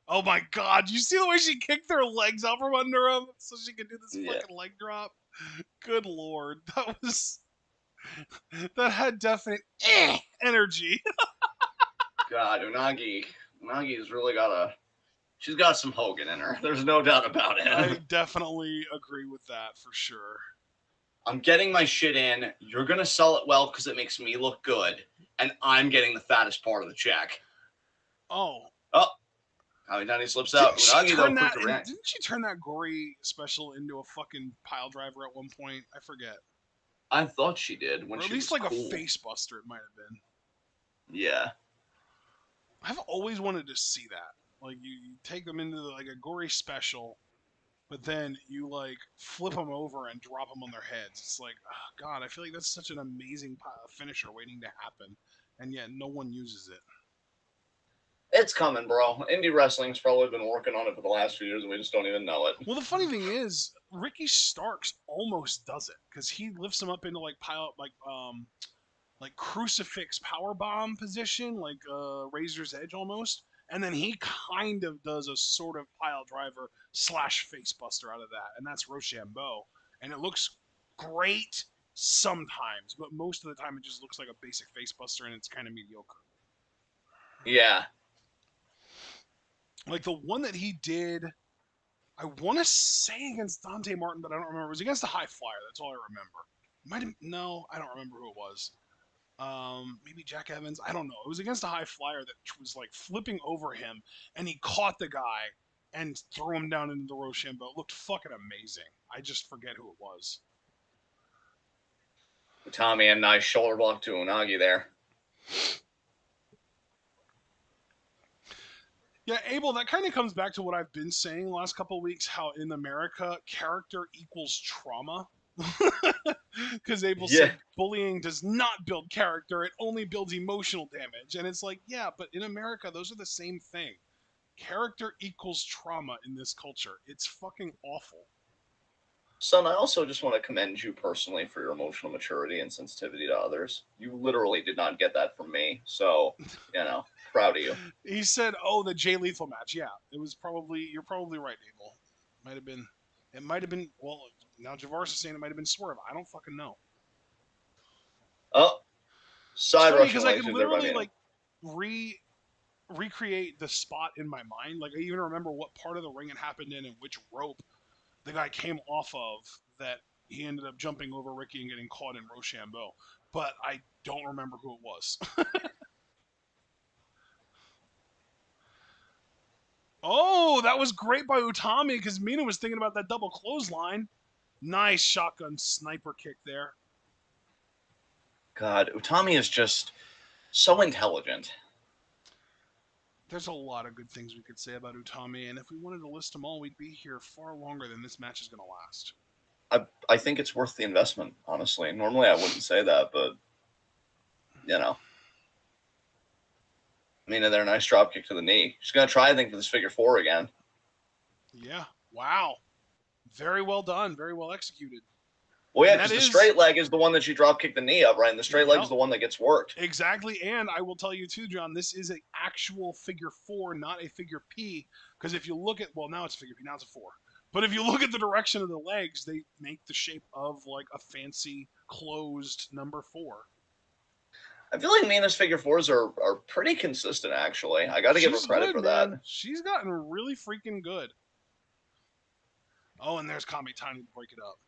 [SPEAKER 1] Oh my god, you see the way she kicked her legs out from under him so she could do this
[SPEAKER 2] yeah,
[SPEAKER 1] fucking leg drop? Good lord. That had definite energy.
[SPEAKER 2] God, Unagi's really got she's got some Hogan in her. There's no doubt about
[SPEAKER 1] I
[SPEAKER 2] it.
[SPEAKER 1] definitely agree with that for sure.
[SPEAKER 2] I'm getting my shit in. You're gonna sell it well because it makes me look good, and I'm getting the fattest part of the check.
[SPEAKER 1] Oh,
[SPEAKER 2] Oh, Kawitani slips out. Unagi though, quick to react.
[SPEAKER 1] didn't she turn that gory special into a fucking pile driver at one point? I forget.
[SPEAKER 2] I thought she did when
[SPEAKER 1] Or at
[SPEAKER 2] she
[SPEAKER 1] least
[SPEAKER 2] was
[SPEAKER 1] like a
[SPEAKER 2] cool.
[SPEAKER 1] face buster it might have been.
[SPEAKER 2] Yeah.
[SPEAKER 1] I've always wanted to see that. Like you take them into like a gory special, but then you like flip them over and drop them on their heads. It's like, oh, God, I feel like that's such an amazing finisher waiting to happen, and yet no one uses it.
[SPEAKER 2] It's coming, bro. Indie wrestling's probably been working on it for the last few years, and we just don't even know it.
[SPEAKER 1] Well, the funny thing is, Ricky Starks almost does it because he lifts him up into like crucifix power bomb position, like Razor's Edge almost, and then he kind of does a sort of pile driver slash face buster out of that, and that's Rochambeau, and it looks great sometimes, but most of the time it just looks like a basic face buster, and it's kind of mediocre.
[SPEAKER 2] Yeah.
[SPEAKER 1] Like the one that he did, I want to say against Dante Martin, but I don't remember. It was against the High Flyer. That's all I remember. Might have no, I don't remember who it was. Maybe Jack Evans. I don't know. It was against a high flyer that was like flipping over him, and he caught the guy and threw him down into the Rochambeau. It looked fucking amazing. I just forget who it was.
[SPEAKER 2] Tommy and nice shoulder block to Unagi there.
[SPEAKER 1] Yeah, Abel, that kind of comes back to what I've been saying the last couple of weeks, how in America, character equals trauma. Because Abel
[SPEAKER 2] Yeah.
[SPEAKER 1] said bullying does not build character, it only builds emotional damage. And it's like, yeah, but in America, those are the same thing. Character equals trauma in this culture. It's fucking awful.
[SPEAKER 2] Son, I also just want to commend you personally for your emotional maturity and sensitivity to others. You literally did not get that from me. So, proud of you.
[SPEAKER 1] He said, "Oh, the Jay Lethal match. Yeah, it was probably. You're probably right, Abel. Might have been. It might have been. Well, now Javaris is saying it might have been Swerve. I don't fucking know.
[SPEAKER 2] Oh,
[SPEAKER 1] It's
[SPEAKER 2] side
[SPEAKER 1] funny
[SPEAKER 2] rushing
[SPEAKER 1] because I could
[SPEAKER 2] laser there by
[SPEAKER 1] literally
[SPEAKER 2] Mina.
[SPEAKER 1] like recreate the spot in my mind. Like I even remember what part of the ring it happened in and which rope the guy came off of that he ended up jumping over Ricky and getting caught in Rochambeau. But I don't remember who it was. Oh, that was great by Utami because Mina was thinking about that double clothesline. Nice shotgun sniper kick there.
[SPEAKER 2] God, Utami is just so intelligent.
[SPEAKER 1] There's a lot of good things we could say about Utami, and if we wanted to list them all, we'd be here far longer than this match is going to last.
[SPEAKER 2] I think it's worth the investment, honestly. Normally I wouldn't say that, but, you know. Mina there, nice drop kick to the knee. She's going to try, I think, for this figure four again.
[SPEAKER 1] Yeah. Wow. Very well done. Very well executed.
[SPEAKER 2] Well, yeah,
[SPEAKER 1] And
[SPEAKER 2] because
[SPEAKER 1] that
[SPEAKER 2] the
[SPEAKER 1] is
[SPEAKER 2] straight leg is the one that she drop kicked the knee up, right? And the straight leg is the one that gets worked.
[SPEAKER 1] Exactly. And I will tell you too, John, this is an actual figure four, not a figure P. Because if you look at, well, now it's a figure P, now it's a four. But if you look at the direction of the legs, they make the shape of like a fancy closed number four.
[SPEAKER 2] I feel like Mina's figure fours are pretty consistent, actually. I got to give her
[SPEAKER 1] She's
[SPEAKER 2] credit
[SPEAKER 1] good,
[SPEAKER 2] for
[SPEAKER 1] man.
[SPEAKER 2] that.
[SPEAKER 1] She's gotten really freaking good. Oh, and there's Kami Tiny to break it up.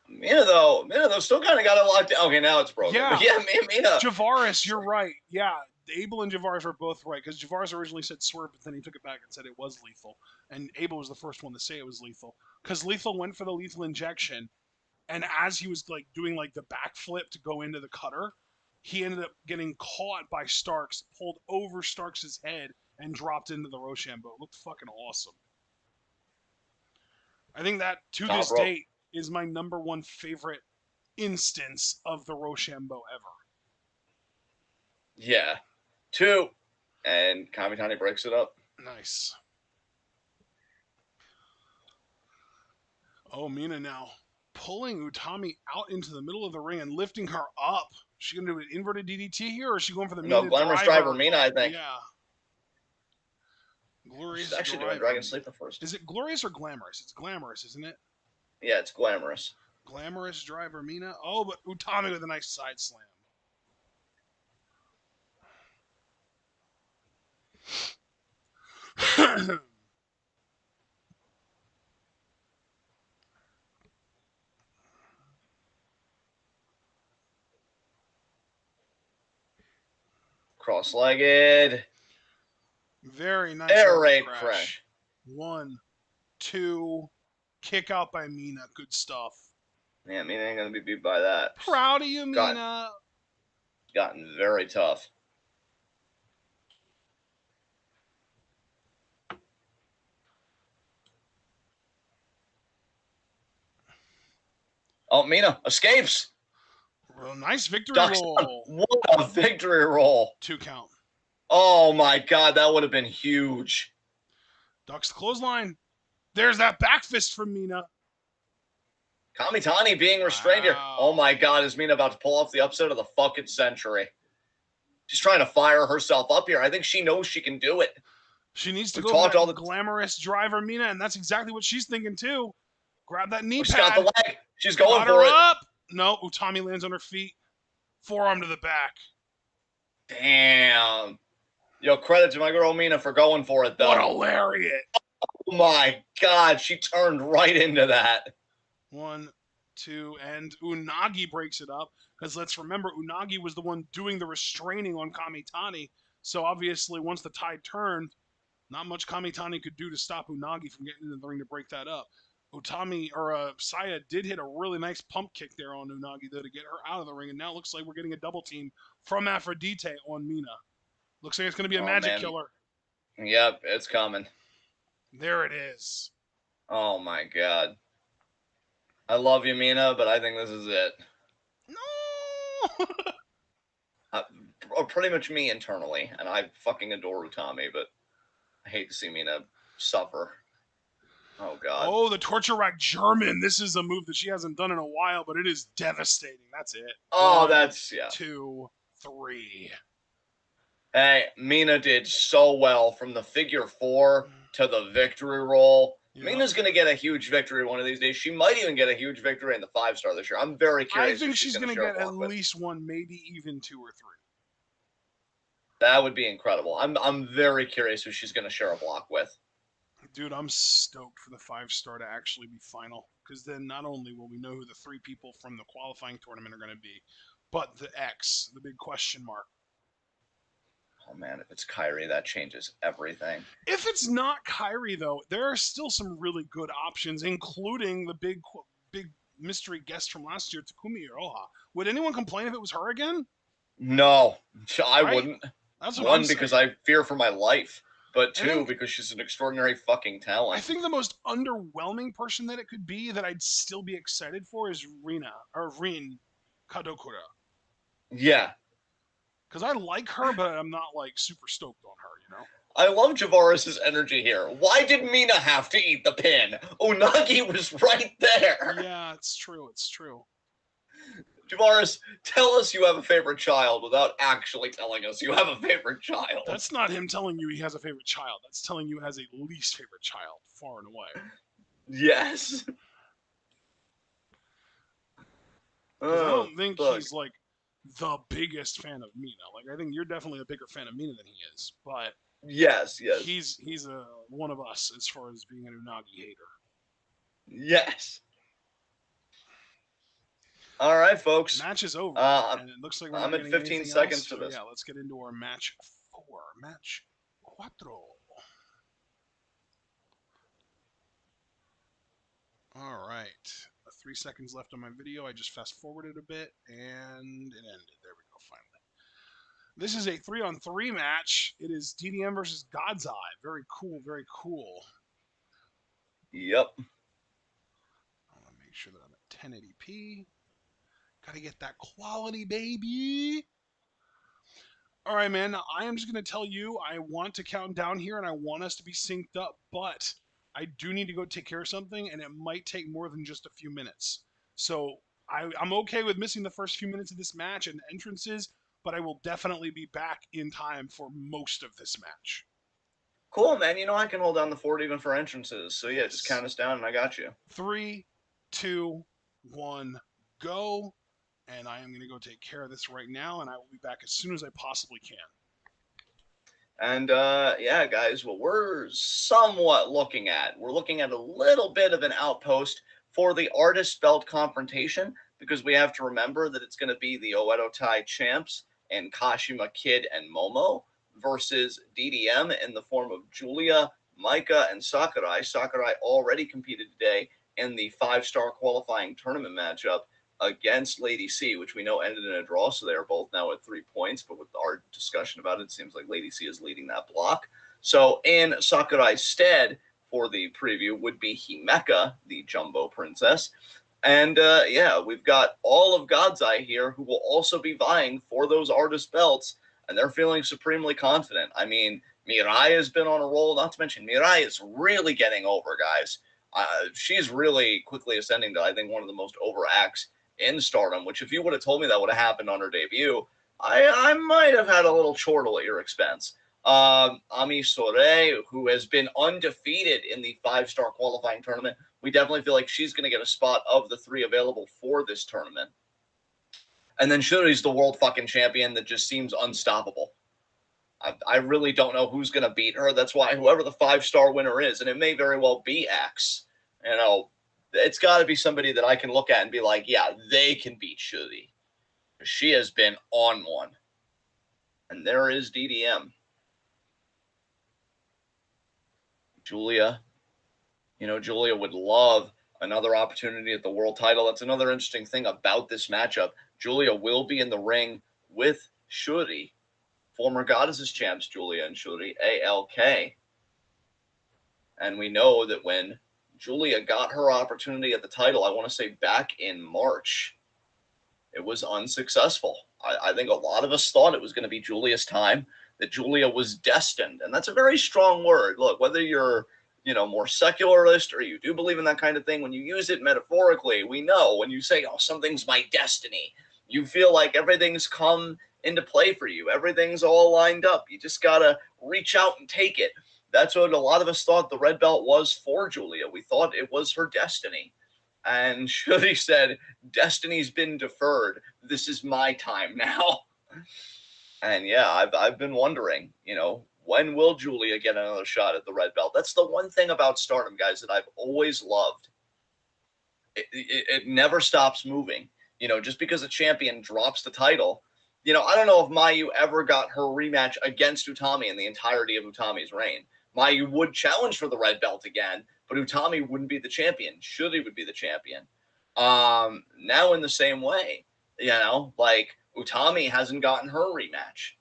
[SPEAKER 2] Mina though, still kind of got it locked down. Okay, now it's broken.
[SPEAKER 1] Yeah.
[SPEAKER 2] But yeah, Mina.
[SPEAKER 1] Javaris, you're right. Yeah, Abel and Javaris are both right because Javaris originally said swerve, but then he took it back and said it was lethal. And Abel was the first one to say it was lethal because Lethal went for the lethal injection, and as he was like doing like the backflip to go into the cutter, he ended up getting caught by Starks, pulled over Starks' head, and dropped into the Rochambeau. It looked fucking awesome. I think that to
[SPEAKER 2] Top
[SPEAKER 1] this
[SPEAKER 2] rope.
[SPEAKER 1] date is my number one favorite instance of the Rochambeau ever.
[SPEAKER 2] Yeah. Two. And Kamitani breaks it up.
[SPEAKER 1] Nice. Oh, Mina now pulling Utami out into the middle of the ring and lifting her up. Is she gonna do an inverted DDT here, or is she going for the
[SPEAKER 2] No,
[SPEAKER 1] Mina
[SPEAKER 2] Glamorous Driver Mina, I think.
[SPEAKER 1] Yeah. Glorious
[SPEAKER 2] She's actually
[SPEAKER 1] Driver.
[SPEAKER 2] doing Dragon Sleeper first.
[SPEAKER 1] Is it glorious or glamorous? It's glamorous, isn't it?
[SPEAKER 2] Yeah, it's Glamorous.
[SPEAKER 1] Glamorous Driver Mina. Oh, but Utami with a nice side slam.
[SPEAKER 2] Cross-legged.
[SPEAKER 1] Very nice
[SPEAKER 2] Air
[SPEAKER 1] elbow
[SPEAKER 2] raid
[SPEAKER 1] crash. 1, 2, kick out by Mina. Good stuff.
[SPEAKER 2] Yeah, Mina ain't going to be beat by that.
[SPEAKER 1] Proud of you, Mina.
[SPEAKER 2] Gotten very tough. Oh, Mina escapes.
[SPEAKER 1] Real nice victory
[SPEAKER 2] Ducks
[SPEAKER 1] roll.
[SPEAKER 2] What a victory roll.
[SPEAKER 1] 2 count.
[SPEAKER 2] Oh, my God. That would have been huge.
[SPEAKER 1] Ducks the clothesline. There's that back fist from Mina.
[SPEAKER 2] Kamitani being restrained here. Oh, my God. Is Mina about to pull off the upset of the fucking century? She's trying to fire herself up here. I think she knows she can do it.
[SPEAKER 1] She needs to go for that glamorous driver, Mina, and that's exactly what she's thinking, too. Grab that knee pad.
[SPEAKER 2] She's got the leg. She's going
[SPEAKER 1] for
[SPEAKER 2] it.
[SPEAKER 1] Up. No, Utami lands on her feet. Forearm to the back.
[SPEAKER 2] Damn. Yo, credit to my girl Mina for going for it, though.
[SPEAKER 1] What a lariat.
[SPEAKER 2] Oh, my God. She turned right into that.
[SPEAKER 1] 1, 2, and Unagi breaks it up. Because let's remember, Unagi was the one doing the restraining on Kamitani. So obviously, once the tide turned, not much Kamitani could do to stop Unagi from getting into the ring to break that up. Saya did hit a really nice pump kick there on Unagi, though, to get her out of the ring. And now it looks like we're getting a double team from Aphrodite on Mina. Looks like it's going to be a magic killer.
[SPEAKER 2] Yep, it's coming.
[SPEAKER 1] There it is.
[SPEAKER 2] Oh, my God. I love you, Mina, but I think this is it.
[SPEAKER 1] No!
[SPEAKER 2] Pretty much me internally, and I fucking adore Utami, but I hate to see Mina suffer. Oh, God.
[SPEAKER 1] Oh, the torture rack German. This is a move that she hasn't done in a while, but it is devastating. That's it.
[SPEAKER 2] Oh,
[SPEAKER 1] 1,
[SPEAKER 2] that's, yeah.
[SPEAKER 1] 2, 3.
[SPEAKER 2] Hey, Mina did so well from the figure four to the victory roll. Yep. Mina's going to get a huge victory one of these days. She might even get a huge victory in the 5-star this year. I'm very curious.
[SPEAKER 1] I think she's going to get at least 1, maybe even 2 or 3.
[SPEAKER 2] That would be incredible. I'm very curious who she's going to share a block with.
[SPEAKER 1] Dude, I'm stoked for the 5-star to actually be final, because then not only will we know who the 3 people from the qualifying tournament are going to be, but the X, the big question mark.
[SPEAKER 2] Oh man, if it's Kyrie, that changes everything.
[SPEAKER 1] If it's not Kyrie, though, there are still some really good options, including the big mystery guest from last year, Takumi Iroha. Would anyone complain if it was her again?
[SPEAKER 2] No, I
[SPEAKER 1] Right?
[SPEAKER 2] wouldn't.
[SPEAKER 1] That's what I'm
[SPEAKER 2] One, because
[SPEAKER 1] saying.
[SPEAKER 2] I fear for my life, but
[SPEAKER 1] I
[SPEAKER 2] two,
[SPEAKER 1] think
[SPEAKER 2] because she's an extraordinary fucking
[SPEAKER 1] I
[SPEAKER 2] talent.
[SPEAKER 1] think the most underwhelming person that it could be that I'd still be excited for is Rin Kadokura.
[SPEAKER 2] Yeah,
[SPEAKER 1] Because I like her, but I'm not like super stoked on her.
[SPEAKER 2] I love Javaris's energy here. Why did Mina have to eat the pin? Unagi was right there.
[SPEAKER 1] Yeah, it's true. It's true.
[SPEAKER 2] Javaris, tell us you have a favorite child without actually telling us you have a favorite child.
[SPEAKER 1] That's not him telling you he has a favorite child. That's telling you he has a least favorite child, far and away.
[SPEAKER 2] Yes.
[SPEAKER 1] Because I
[SPEAKER 2] Oh,
[SPEAKER 1] don't think
[SPEAKER 2] fuck.
[SPEAKER 1] he's like the biggest fan of Mina. Like I think you're definitely a bigger fan of Mina than he is, but
[SPEAKER 2] Yes, yes,
[SPEAKER 1] he's a one of us as far as being an Unagi hater.
[SPEAKER 2] yes. All right, folks.
[SPEAKER 1] Match is over,
[SPEAKER 2] Uh,
[SPEAKER 1] and it looks like we're
[SPEAKER 2] I'm
[SPEAKER 1] not
[SPEAKER 2] at
[SPEAKER 1] getting
[SPEAKER 2] 15
[SPEAKER 1] anything else.
[SPEAKER 2] seconds for
[SPEAKER 1] So
[SPEAKER 2] this.
[SPEAKER 1] yeah, let's get into our match 4, match cuatro. All right, 3 seconds left on my video. I just fast forwarded a bit, and it ended. There we go. Finally, this is a 3-on-3 match. It is DDM versus God's Eye. Very cool. Very cool.
[SPEAKER 2] Yep.
[SPEAKER 1] I want to make sure that I'm at 1080p. Gotta get that quality, baby. All right, man. Now, I am just going to tell you, I want to count down here and I want us to be synced up, but I do need to go take care of something and it might take more than just a few minutes. So I'm okay with missing the first few minutes of this match and entrances, but I will definitely be back in time for most of this match.
[SPEAKER 2] Cool, man. You know I can hold down the fort even for entrances. So yeah, just
[SPEAKER 1] Yes.
[SPEAKER 2] count us down and I got you.
[SPEAKER 1] 3, 2, 1, go. And I am going to go take care of this right now, and I will be back as soon as I possibly can.
[SPEAKER 2] And yeah, guys, what we're somewhat looking at, we're looking at a little bit of an outpost for the artist belt confrontation because we have to remember that it's going to be the Oedo Tai champs and Kashima Kid and Momo versus DDM in the form of Julia, Maika, and Sakurai. Sakurai already competed today in the 5-star qualifying tournament matchup against Lady C, which we know ended in a draw. So they are both now at 3 points. But with our discussion about it, it seems like Lady C is leading that block. So in Sakurai's stead for the preview would be Himeka, the Jumbo Princess. And yeah, we've got all of God's Eye here who will also be vying for those artist belts. And they're feeling supremely confident. I mean, Mirai has been on a roll. Not to mention, Mirai is really getting over, guys. She's really quickly ascending to, I think, one of the most over acts in Stardom, which if you would have told me that would have happened on her debut, I might have had a little chortle at your expense. Ami Sore, who has been undefeated in the 5-star qualifying tournament, we definitely feel like she's going to get a spot of the 3 available for this tournament. And then Shuri's the world fucking champion that just seems unstoppable. I really don't know who's going to beat her. That's why whoever the 5-star winner is, and it may very well be X, it's got to be somebody that I can look at and be like, yeah, they can beat Shuri. She has been on one. And there is DDM. Julia. Julia would love another opportunity at the world title. That's another interesting thing about this matchup. Julia will be in the ring with Shuri. Former Goddesses champs, Julia and Shuri, ALK. And we know that when Julia got her opportunity at the title, I want to say back in March, it was unsuccessful. I think a lot of us thought it was going to be Julia's time, that Julia was destined. And that's a very strong word. Look, whether you're, more secularist or you do believe in that kind of thing, when you use it metaphorically, we know when you say, oh, something's my destiny, you feel like everything's come into play for you. Everything's all lined up. You just got to reach out and take it. That's what a lot of us thought the red belt was for Julia. We thought it was her destiny. And Shuri said, destiny's been deferred. This is my time now. And yeah, I've been wondering, when will Julia get another shot at the red belt? That's the one thing about Stardom, guys, that I've always loved. It never stops moving. Just because a champion drops the title, I don't know if Mayu ever got her rematch against Utami in the entirety of Utami's reign. Mayu would challenge for the red belt again, but Utami wouldn't be the champion. Shuri would be the champion. Now in the same way, like Utami hasn't gotten her rematch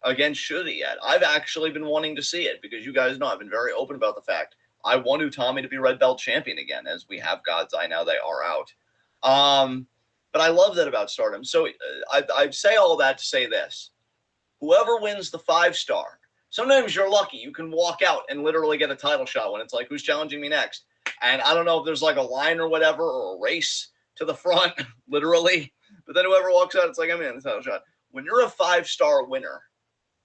[SPEAKER 2] against Shuri yet. I've actually been wanting to see it because you guys know I've been very open about the fact I want Utami to be red belt champion again, as we have God's Eye now they are out. But I love that about Stardom. So I say all that to say this. Whoever wins the 5-star, sometimes you're lucky. You can walk out and literally get a title shot when it's like, who's challenging me next? And I don't know if there's like a line or whatever, or a race to the front, literally. But then whoever walks out, it's like, I'm in the title shot. When you're a 5-star winner,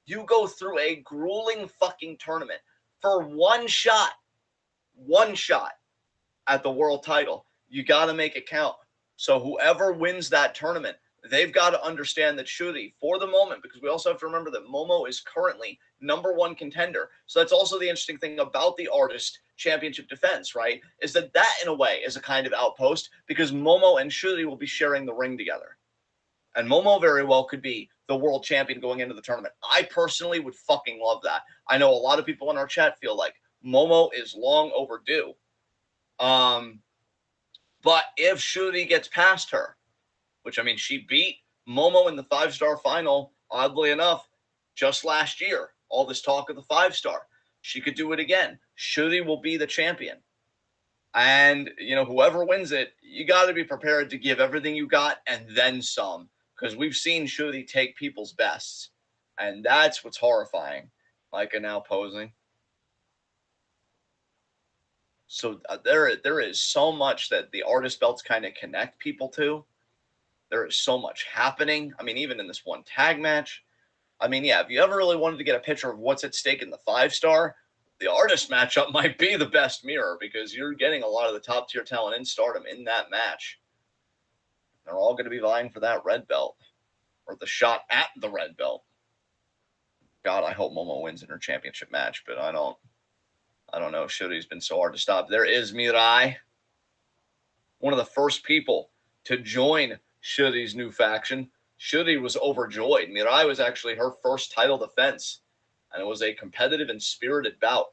[SPEAKER 2] you go through a grueling fucking tournament for one shot at the world title. You got to make it count. So whoever wins that tournament, they've got to understand that Shuri, for the moment, because we also have to remember that Momo is currently #1 contender. So that's also the interesting thing about the Artist Championship defense, right? Is that in a way is a kind of outpost because Momo and Shuri will be sharing the ring together. And Momo very well could be the world champion going into the tournament. I personally would fucking love that. I know a lot of people in our chat feel like Momo is long overdue. But if Shuri gets past her, which, I mean, she beat Momo in the 5-star final, oddly enough, just last year. All this talk of the 5-star. She could do it again. Shuri will be the champion. And, whoever wins it, you got to be prepared to give everything you got and then some. Because we've seen Shuri take people's bests. And that's what's horrifying. Micah now posing. So there is so much that the Artist belts kind of connect people to. There is so much happening. I mean, even in this one tag match. I mean, yeah, if you ever really wanted to get a picture of what's at stake in the 5-star, the Artist matchup might be the best mirror because you're getting a lot of the top tier talent in Stardom in that match. They're all going to be vying for that red belt or the shot at the red belt. God, I hope Momo wins in her championship match, but I don't know. Shuri's been so hard to stop. There is Mirai, one of the first people to join Shuri's new faction. Shuri was overjoyed. Mirai was actually her first title defense, and it was a competitive and spirited bout.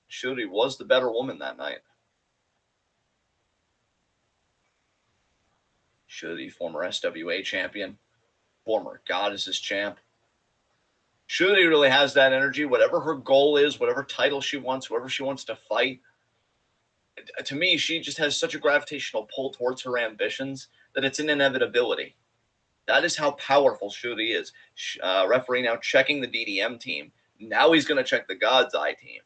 [SPEAKER 2] Shuri was the better woman that night. Shuri, former SWA champion, former Goddesses champ. Shuri really has that energy. Whatever her goal is, whatever title she wants, whoever she wants to fight, to me, she just has such a gravitational pull towards her ambitions that it's an inevitability. That is how powerful Shuri is. Referee now checking the DDM team. Now he's going to check the God's Eye team.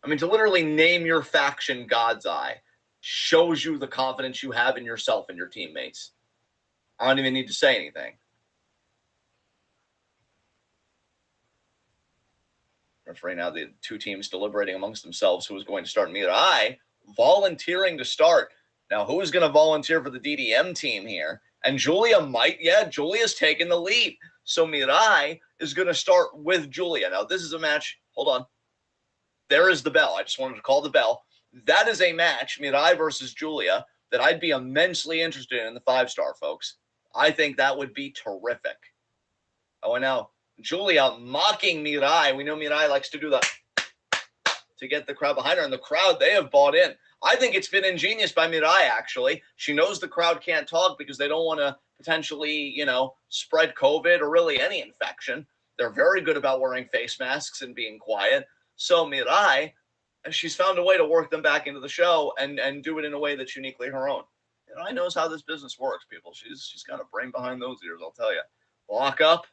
[SPEAKER 2] I mean, to literally name your faction God's Eye shows you the confidence you have in yourself and your teammates. I don't even need to say anything. Referee now, the two teams deliberating amongst themselves who is going to start. Mirai volunteering to start. Now, who is going to volunteer for the DDM team here? And Julia might. Yeah, Julia's taking the lead. So Mirai is going to start with Julia. Now, this is a match. Hold on. There is the bell. I just wanted to call the bell. That is a match, Mirai versus Julia, that I'd be immensely interested in the 5-star, folks. I think that would be terrific. Oh, and now Julia mocking Mirai. We know Mirai likes to do that to get the crowd behind her. And the crowd, they have bought in. I think it's been ingenious by Mirai, actually. She knows the crowd can't talk because they don't want to potentially, spread COVID or really any infection. They're very good about wearing face masks and being quiet. So Mirai, she's found a way to work them back into the show and do it in a way that's uniquely her own. Mirai knows how this business works, people. She's got a brain behind those ears, I'll tell you. Lock up.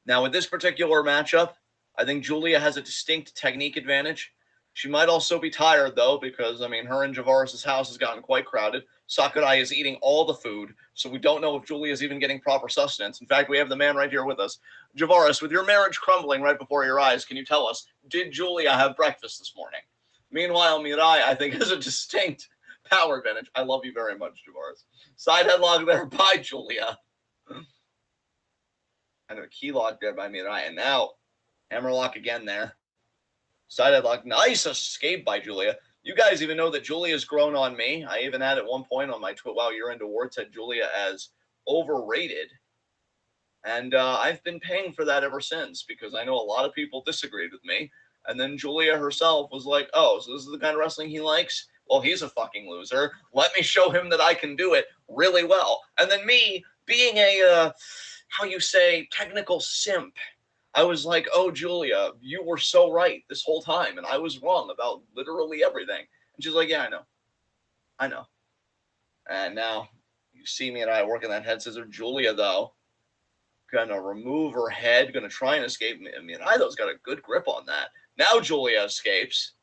[SPEAKER 2] Now, with this particular matchup, I think Julia has a distinct technique advantage. She might also be tired, though, because, I mean, her and Javaris' house has gotten quite crowded. Sakurai is eating all the food, so we don't know if Julia is even getting proper sustenance. In fact, we have the man right here with us. Javaris, with your marriage crumbling right before your eyes, can you tell us, did Julia have breakfast this morning? Meanwhile, Mirai, I think, has a distinct power advantage. I love you very much, Javaris. Side headlock there by Julia. And a key lock there by Mirai. And now, hammerlock again there. Side headlock. Nice escape by Julia. You guys even know that Julia's grown on me. I even had at one point on my Wow, You're Into Awards had Julia as overrated. And I've been paying for that ever since because I know a lot of people disagreed with me. And then Julia herself was like, oh, so this is the kind of wrestling he likes? Well, he's a fucking loser. Let me show him that I can do it really well. And then me, being a, how you say, technical simp, I was like, oh, Julia, you were so right this whole time. And I was wrong about literally everything. And she's like, yeah, I know. I know. And now you see me and I working that head scissor. Julia, though, gonna remove her head, gonna try and escape. I mean, Ido's got a good grip on that. Now Julia escapes.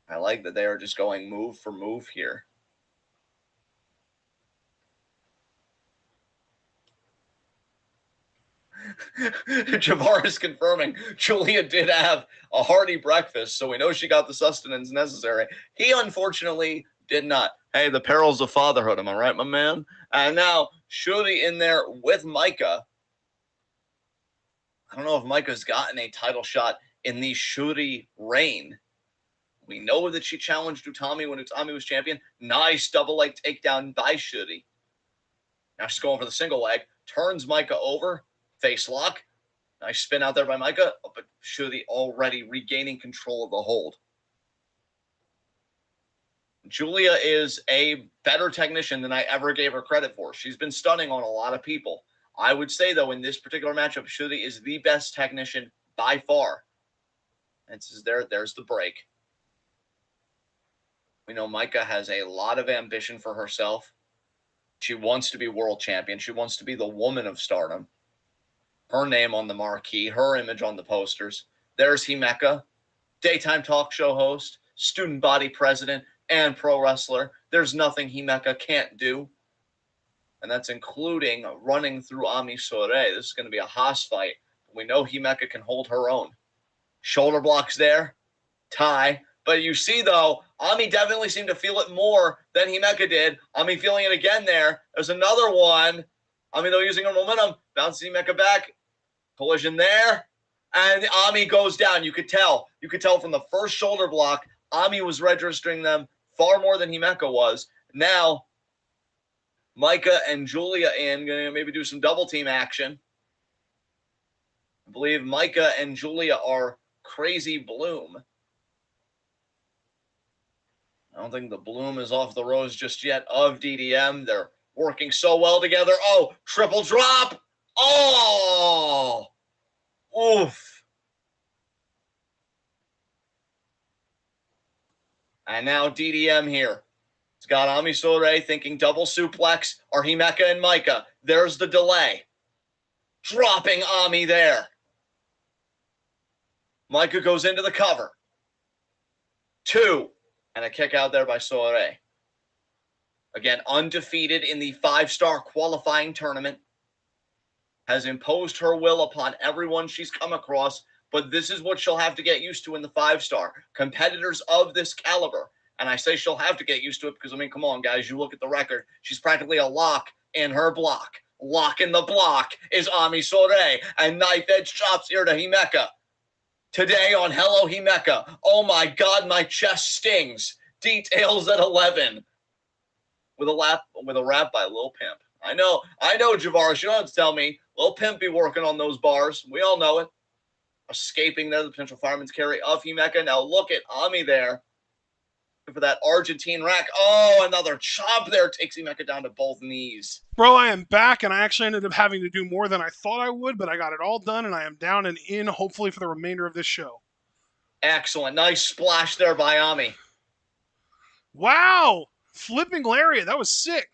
[SPEAKER 2] I like that they are just going move for move here. Javar is confirming Julia did have a hearty breakfast, so we know she got the sustenance necessary. He unfortunately did not. Hey, the perils of fatherhood, am I right, my man? And now Shuri in there with Micah. I don't know if Micah's gotten a title shot in the Shuri reign. We know that she challenged Utami when Utami was champion. Nice double leg takedown by Shuri. Now she's going for the single leg. Turns Micah over. Face lock. Nice spin out there by Micah. Oh, but Shuri already regaining control of the hold. Julia is a better technician than I ever gave her credit for. She's been stunning on a lot of people. I would say, though, in this particular matchup, Shuri is the best technician by far. And there's the break. We know Micah has a lot of ambition for herself. She wants to be world champion. She wants to be the woman of Stardom. Her name on the marquee, her image on the posters. There's Himeka, daytime talk show host, student body president, and pro wrestler. There's nothing Himeka can't do. And that's including running through Ami Sourei. This is going to be a Haas fight. We know Himeka can hold her own. Shoulder blocks there. Tie. But you see, though, Ami definitely seemed to feel it more than Himeka did. Ami feeling it again there. There's another one. Ami, though, using her momentum. Bounces Himeka back. Collision there. And Ami goes down. You could tell. You could tell from the first shoulder block, Ami was registering them far more than Himeka was. Now, Micah and Julia in. Going to maybe do some double team action. I believe Micah and Julia are Crazy Bloom. I don't think the bloom is off the rose just yet of DDM. They're working so well together. Oh, triple drop. Oh, oof. And now DDM here. It's got Ami Sourei thinking double suplex or Himeka and Micah. There's the delay. Dropping Ami there. Micah goes into the cover. 2. And a kick out there by Sourei. Again, undefeated in the 5-star qualifying tournament. Has imposed her will upon everyone she's come across. But this is what she'll have to get used to in the 5-star. Competitors of this caliber. And I say she'll have to get used to it because, I mean, come on, guys. You look at the record. She's practically a lock in her block. Lock in the block is Ami Sourei. And knife edge chops here to Himeka. Today on Hello Himeka. Oh my God, my chest stings. Details at 11. With a rap by Lil Pimp. I know, Javaris, you don't have to tell me. Lil Pimp be working on those bars. We all know it. Escaping there, the potential fireman's carry of Himeka. Now look at Ami there. For that Argentine rack. Oh, another chop there takes Himeka down to both knees.
[SPEAKER 1] Bro, I am back, and I actually ended up having to do more than I thought I would, but I got it all done, and I am down and in, hopefully, for the remainder of this show.
[SPEAKER 2] Excellent. Nice splash there by Ami.
[SPEAKER 1] Wow! Flipping lariat. That was sick.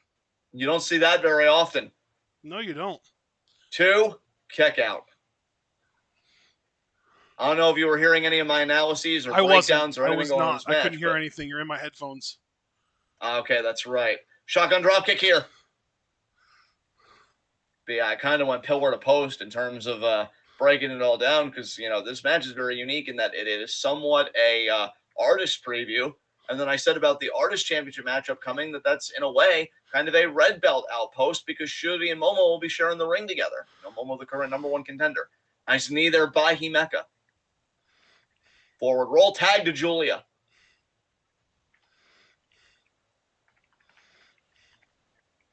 [SPEAKER 2] You don't see that very often.
[SPEAKER 1] No, you don't.
[SPEAKER 2] 2, kick out. I don't know if you were hearing any of my analyses or breakdowns or anything going on in this match.
[SPEAKER 1] I couldn't hear anything. You're in my headphones.
[SPEAKER 2] Okay, that's right. Shotgun dropkick here. But yeah, I kind of went pillar to post in terms of breaking it all down because, you know, this match is very unique in that it is somewhat a artist preview. And then I said about the Artist Championship matchup coming that's, in a way, kind of a red belt outpost because Shuri and Momo will be sharing the ring together. You know, Momo, the current #1 contender. Nice knee there by Himeka. Forward roll, tag to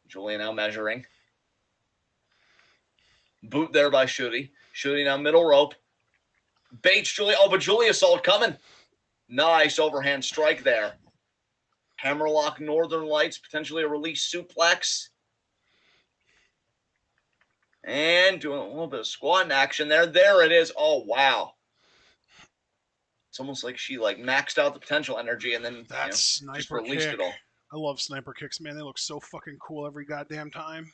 [SPEAKER 2] Julia now measuring. Boot there by Shooty. Shooty now middle rope. Bates Julia. Oh, but Julia saw it coming. Nice overhand strike there. Hammerlock Northern Lights, potentially a release suplex. And doing a little bit of squatting action there. There it is. Oh, wow. It's almost like she maxed out the potential energy and then
[SPEAKER 1] That
[SPEAKER 2] just
[SPEAKER 1] sniper
[SPEAKER 2] released
[SPEAKER 1] kick.
[SPEAKER 2] it all.
[SPEAKER 1] I love sniper kicks, man. They look so fucking cool every goddamn time.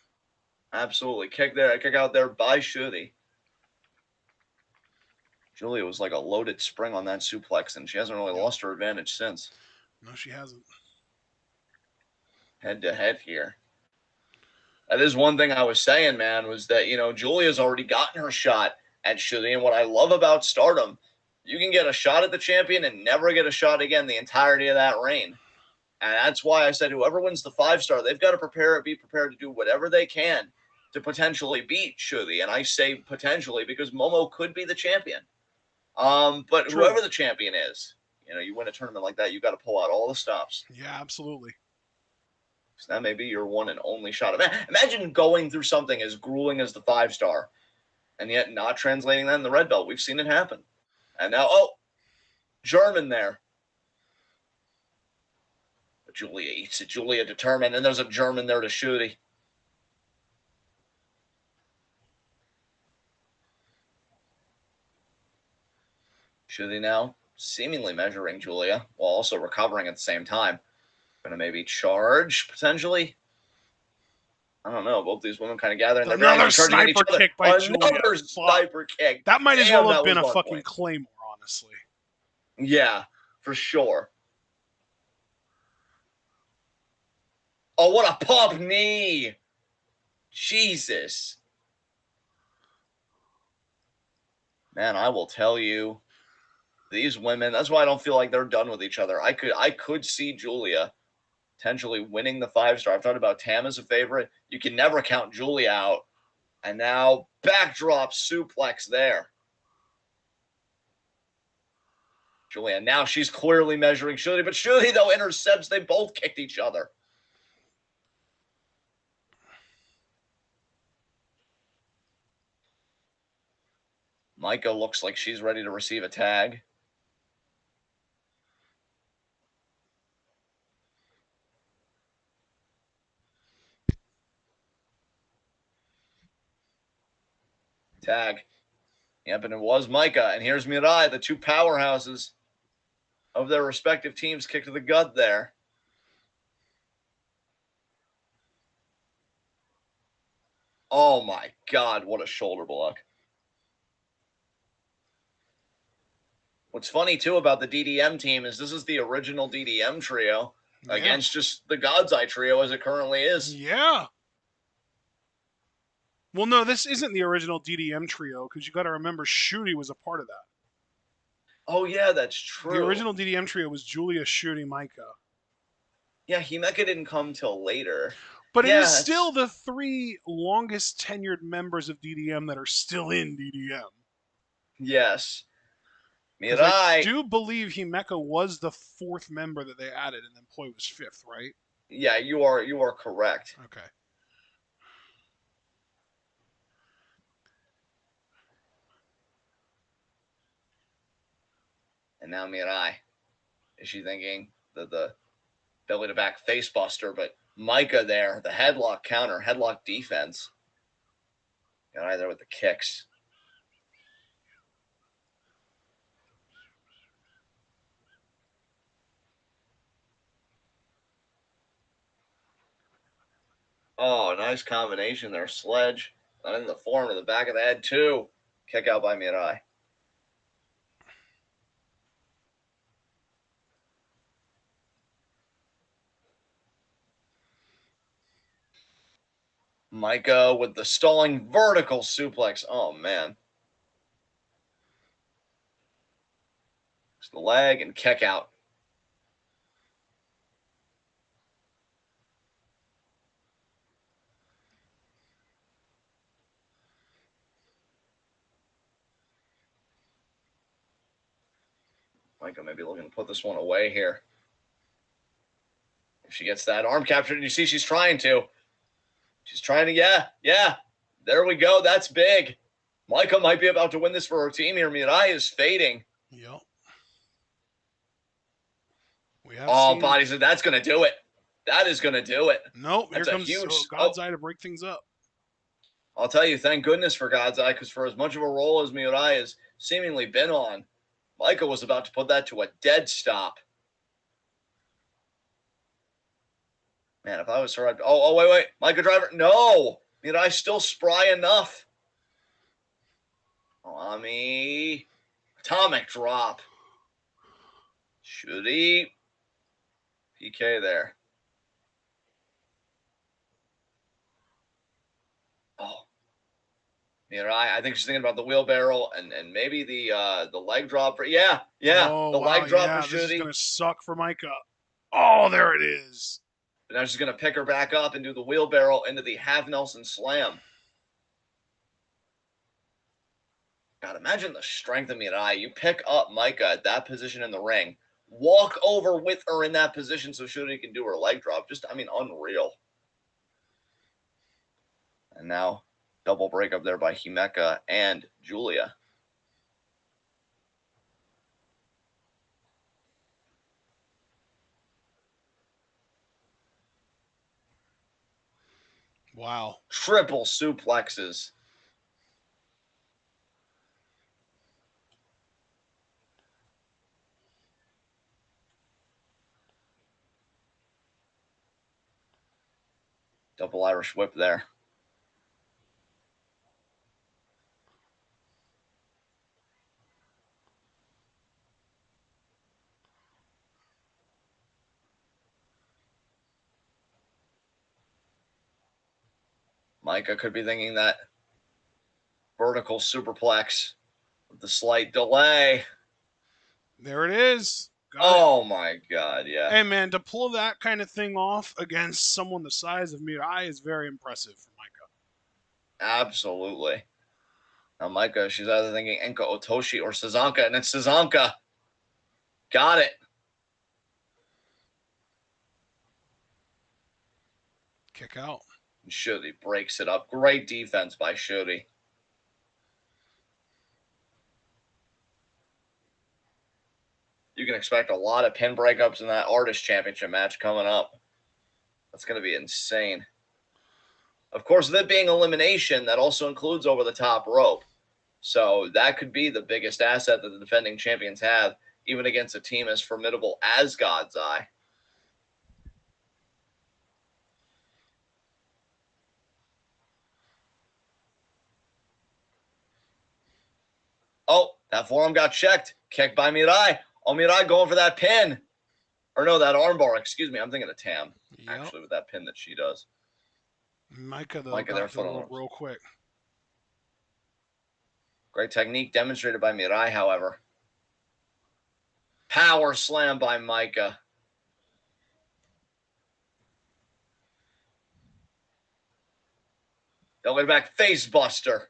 [SPEAKER 2] Absolutely. Kick out there by Shooty. Julia was like a loaded spring on that suplex, and she hasn't really lost her advantage since.
[SPEAKER 1] No, she hasn't.
[SPEAKER 2] Head to head here. That is one thing I was saying, man, was that, Julia's already gotten her shot at Shooty. And what I love about Stardom, you can get a shot at the champion and never get a shot again the entirety of that reign. And that's why I said whoever wins the 5-star, they've got to be prepared to do whatever they can to potentially beat Shooty. And I say potentially because Momo could be the champion. But
[SPEAKER 1] True.
[SPEAKER 2] whoever the champion is, you win a tournament like that, you got to pull out all the stops.
[SPEAKER 1] Yeah, absolutely.
[SPEAKER 2] So that may be your one and only shot. Imagine going through something as grueling as the 5-star and yet not translating that in the red belt. We've seen it happen. And now, German there. But Julia eats it. Julia determined, and there's a German there to Shooty. Shooty now seemingly measuring Julia while also recovering at the same time. Gonna maybe charge, potentially. I don't know. Both these women kind of gathering their
[SPEAKER 1] Another
[SPEAKER 2] charging at each
[SPEAKER 1] sniper
[SPEAKER 2] other.
[SPEAKER 1] kick by Julia.
[SPEAKER 2] Another sniper kick.
[SPEAKER 1] That might as well have been a
[SPEAKER 2] on
[SPEAKER 1] fucking
[SPEAKER 2] point.
[SPEAKER 1] claymore, honestly.
[SPEAKER 2] Yeah, for sure. Oh, what a pop knee. Jesus. Man, I will tell you, these women, that's why I don't feel like they're done with each other. I could see Julia potentially winning the 5-star. I've thought about Tam as a favorite. You can never count Julia out. And now backdrop suplex there. Julia, now she's clearly measuring Shooty, but Shooty, though, intercepts. They both kicked each other. Micah looks like she's ready to receive a tag. Tag. Yep, and it was Micah. And here's Mirai, the two powerhouses of their respective teams, kick to the gut there. Oh my God, what a shoulder block. What's funny, too, about the DDM team is this is the original DDM trio against just the God's Eye trio as it currently is.
[SPEAKER 1] Yeah. Well, no, this isn't the original DDM trio because you got to remember Shooty was a part of that.
[SPEAKER 2] Oh, yeah, that's true.
[SPEAKER 1] The original DDM trio was Julia, Shooty, Micah.
[SPEAKER 2] Yeah, Himeka didn't come till later.
[SPEAKER 1] But it is still the 3 longest tenured members of DDM that are still in DDM.
[SPEAKER 2] Yes.
[SPEAKER 1] Because I do believe Himeka was the 4th member that they added, and then Poi was 5th, right?
[SPEAKER 2] Yeah, you are correct.
[SPEAKER 1] Okay.
[SPEAKER 2] And now Mirai. Is she thinking the belly to back face buster, but Micah there, the headlock counter, headlock defense. Got either with the kicks. Oh, nice combination there. Sledge. Not in the form of the back of the head, too. Kick out by Mirai. Micah with the stalling vertical suplex. Oh, man. It's the leg and kick out. Micah may be looking to put this one away here. If she gets that arm captured, and you see she's trying to. She's trying to, yeah. There we go. That's big. Maika might be about to win this for her team here. Mirai is fading.
[SPEAKER 1] Yep. We have
[SPEAKER 2] Oh,
[SPEAKER 1] seen.
[SPEAKER 2] body said that's going to do it. That is going to do it.
[SPEAKER 1] Nope. Here
[SPEAKER 2] That's a
[SPEAKER 1] comes
[SPEAKER 2] huge.
[SPEAKER 1] God's Eye to break things up.
[SPEAKER 2] I'll tell you, thank goodness for God's Eye, because for as much of a role as Mirai has seemingly been on, Maika was about to put that to a dead stop. Man, if I was her, I'd... wait. Maika driver. No. Mirai's still spry enough. Ami. Atomic drop. Should he? PK there. Oh. Mirai, I think she's thinking about the wheelbarrow and maybe the leg drop. Yeah.
[SPEAKER 1] Oh,
[SPEAKER 2] The
[SPEAKER 1] wow.
[SPEAKER 2] leg drop
[SPEAKER 1] Yeah,
[SPEAKER 2] for
[SPEAKER 1] this is
[SPEAKER 2] Shooty.
[SPEAKER 1] going to suck for Maika. Oh, there it is.
[SPEAKER 2] But now she's going to pick her back up and do the wheelbarrow into the half Nelson slam. God, imagine the strength of Mirai. You pick up Maika at that position in the ring, walk over with her in that position so Shuri can do her leg drop. Just, unreal. And now, double breakup there by Himeka and Julia.
[SPEAKER 1] Wow.
[SPEAKER 2] Triple suplexes. Double Irish whip there. Maika could be thinking that vertical superplex with the slight delay.
[SPEAKER 1] There it is.
[SPEAKER 2] Oh my God, yeah.
[SPEAKER 1] Hey, man, to pull that kind of thing off against someone the size of Mirai is very impressive for Maika.
[SPEAKER 2] Absolutely. Now Maika, she's either thinking Enka Otoshi or Sazanka, and it's Sazanka. Got it.
[SPEAKER 1] Kick out.
[SPEAKER 2] Shuri breaks it up. Great defense by Shuri. You can expect a lot of pin breakups in that Artist Championship match coming up. That's going to be insane. Of course, with it being elimination, that also includes over the top rope. So that could be the biggest asset that the defending champions have, even against a team as formidable as God's Eye. Oh, that forearm got checked. Kicked by Mirai. Oh, Mirai going for that pin. Or no, that armbar. Excuse me. I'm thinking of Tam.
[SPEAKER 1] Yep.
[SPEAKER 2] Actually, with that pin that she does.
[SPEAKER 1] Maika, though,
[SPEAKER 2] Maika
[SPEAKER 1] got
[SPEAKER 2] there
[SPEAKER 1] to the rope real quick.
[SPEAKER 2] Great technique demonstrated by Mirai, however. Power slam by Maika. Don't get back. Face buster.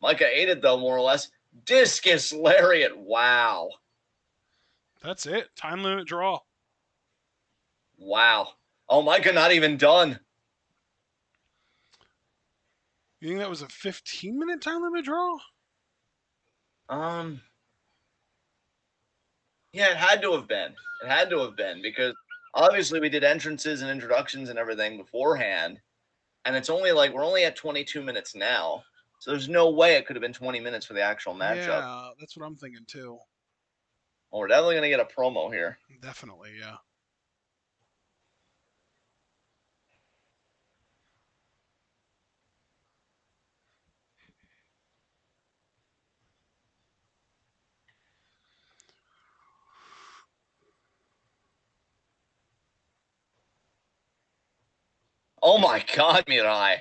[SPEAKER 2] Maika ate it, though, more or less. Discus lariat. Wow.
[SPEAKER 1] That's it. Time limit draw.
[SPEAKER 2] Wow. Oh, Maika not even done.
[SPEAKER 1] You think that was a 15-minute time limit draw?
[SPEAKER 2] Yeah, it had to have been. It had to have been, because obviously we did entrances and introductions and everything beforehand, and it's only like we're only at 22 minutes now, so there's no way it could have been 20 minutes for the actual matchup.
[SPEAKER 1] Yeah, that's what I'm thinking too.
[SPEAKER 2] Well, we're definitely gonna get a promo here.
[SPEAKER 1] Definitely, yeah.
[SPEAKER 2] Oh my God, Mirai.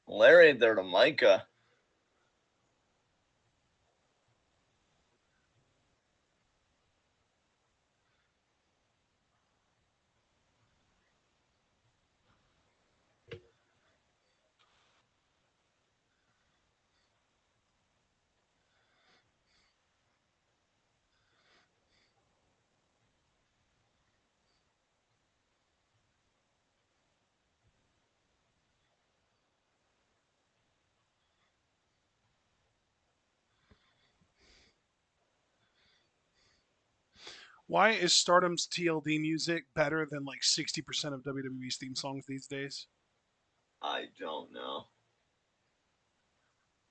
[SPEAKER 2] Lariat there to Maika.
[SPEAKER 1] Why is Stardom's TLD music better than like 60% of WWE's theme songs these days?
[SPEAKER 2] I don't know.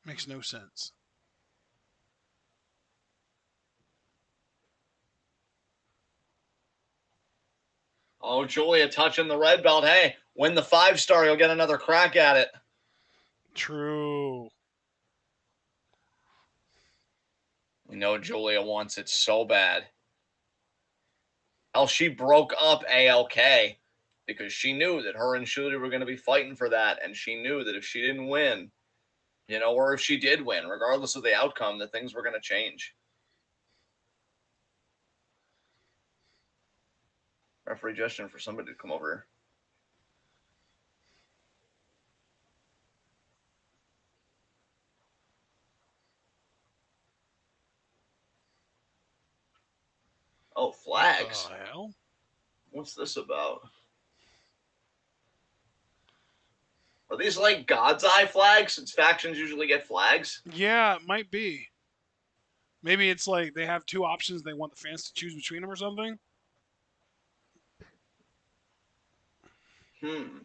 [SPEAKER 1] Makes no sense.
[SPEAKER 2] Oh, Julia touching the red belt. Hey, win the 5-star. You'll get another crack at it.
[SPEAKER 1] True.
[SPEAKER 2] We know Julia wants it so bad. Hell, she broke up ALK because she knew that her and Shuli were going to be fighting for that, and she knew that if she didn't win, or if she did win, regardless of the outcome, that things were going to change. Referee gesturing for somebody to come over here. Oh,
[SPEAKER 1] What the
[SPEAKER 2] flags.
[SPEAKER 1] hell?
[SPEAKER 2] What's this about? Are these like God's Eye flags, since factions usually get flags?
[SPEAKER 1] Yeah, it might be. Maybe it's like they have two options. They want the fans to choose between them or something.
[SPEAKER 2] Hmm.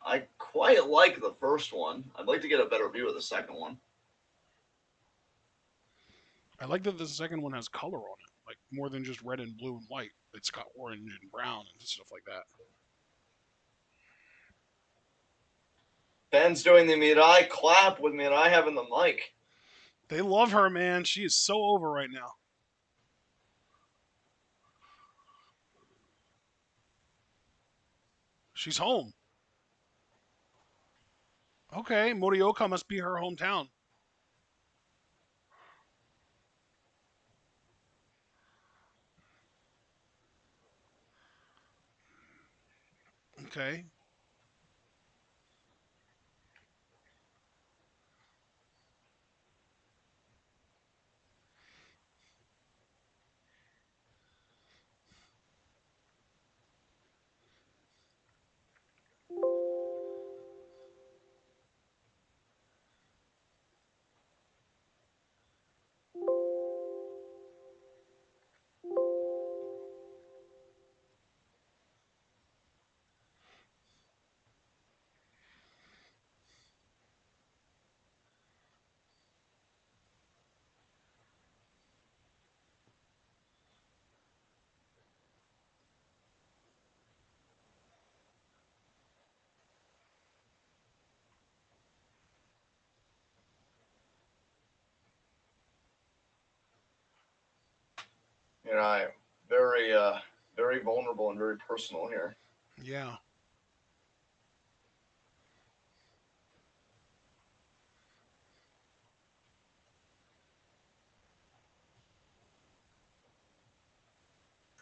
[SPEAKER 2] I quite like the first one. I'd like to get a better view of the second one.
[SPEAKER 1] I like that the second one has color on it, like more than just red and blue and white. It's got orange and brown and stuff like that.
[SPEAKER 2] Ben's doing the Mirai clap with Mirai having the mic.
[SPEAKER 1] They love her, man. She is so over right now. She's home. Okay, Morioka must be her hometown. Okay.
[SPEAKER 2] Mirai, very vulnerable and very personal here.
[SPEAKER 1] Yeah.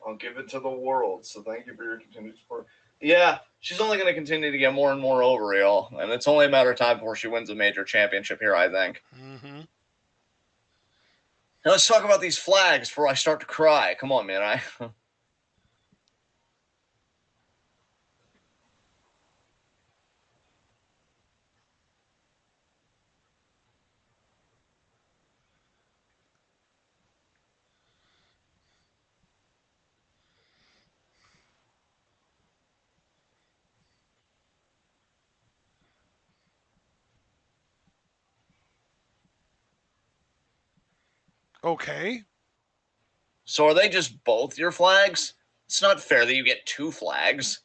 [SPEAKER 2] I'll give it to the world. So thank you for your continued support. Yeah, she's only going to continue to get more and more over, y'all. And it's only a matter of time before she wins a major championship here, I think.
[SPEAKER 1] Mm-hmm.
[SPEAKER 2] Now let's talk about these flags before I start to cry. Come on, man.
[SPEAKER 1] Okay.
[SPEAKER 2] So are they just both your flags? It's not fair that you get two flags.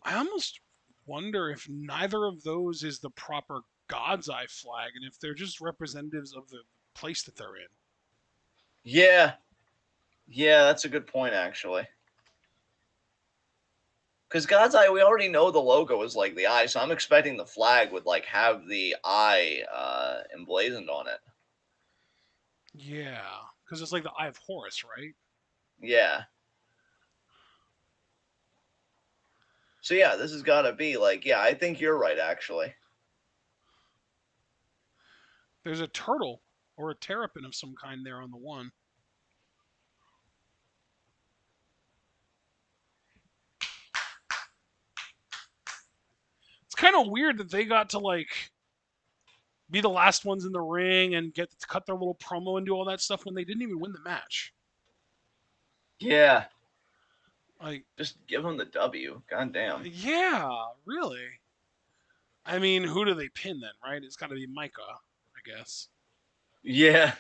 [SPEAKER 1] I almost wonder if neither of those is the proper God's Eye flag and if they're just representatives of the place that they're in.
[SPEAKER 2] Yeah, yeah, that's a good point, actually. Because God's Eye, we already know the logo is like the eye, so I'm expecting the flag would like have the eye emblazoned on it.
[SPEAKER 1] Yeah. Because it's like the Eye of Horus, right?
[SPEAKER 2] Yeah. So yeah, this has got to be like, yeah, I think you're right, actually.
[SPEAKER 1] There's a turtle or a terrapin of some kind there on the one. It's kind of weird that they got to like be the last ones in the ring and get to cut their little promo and do all that stuff when they didn't even win the match.
[SPEAKER 2] Yeah.
[SPEAKER 1] Like,
[SPEAKER 2] Just give them the W. God damn.
[SPEAKER 1] yeah, really. I mean, who do they pin then, right? It's got to be Micah, I guess.
[SPEAKER 2] Yeah.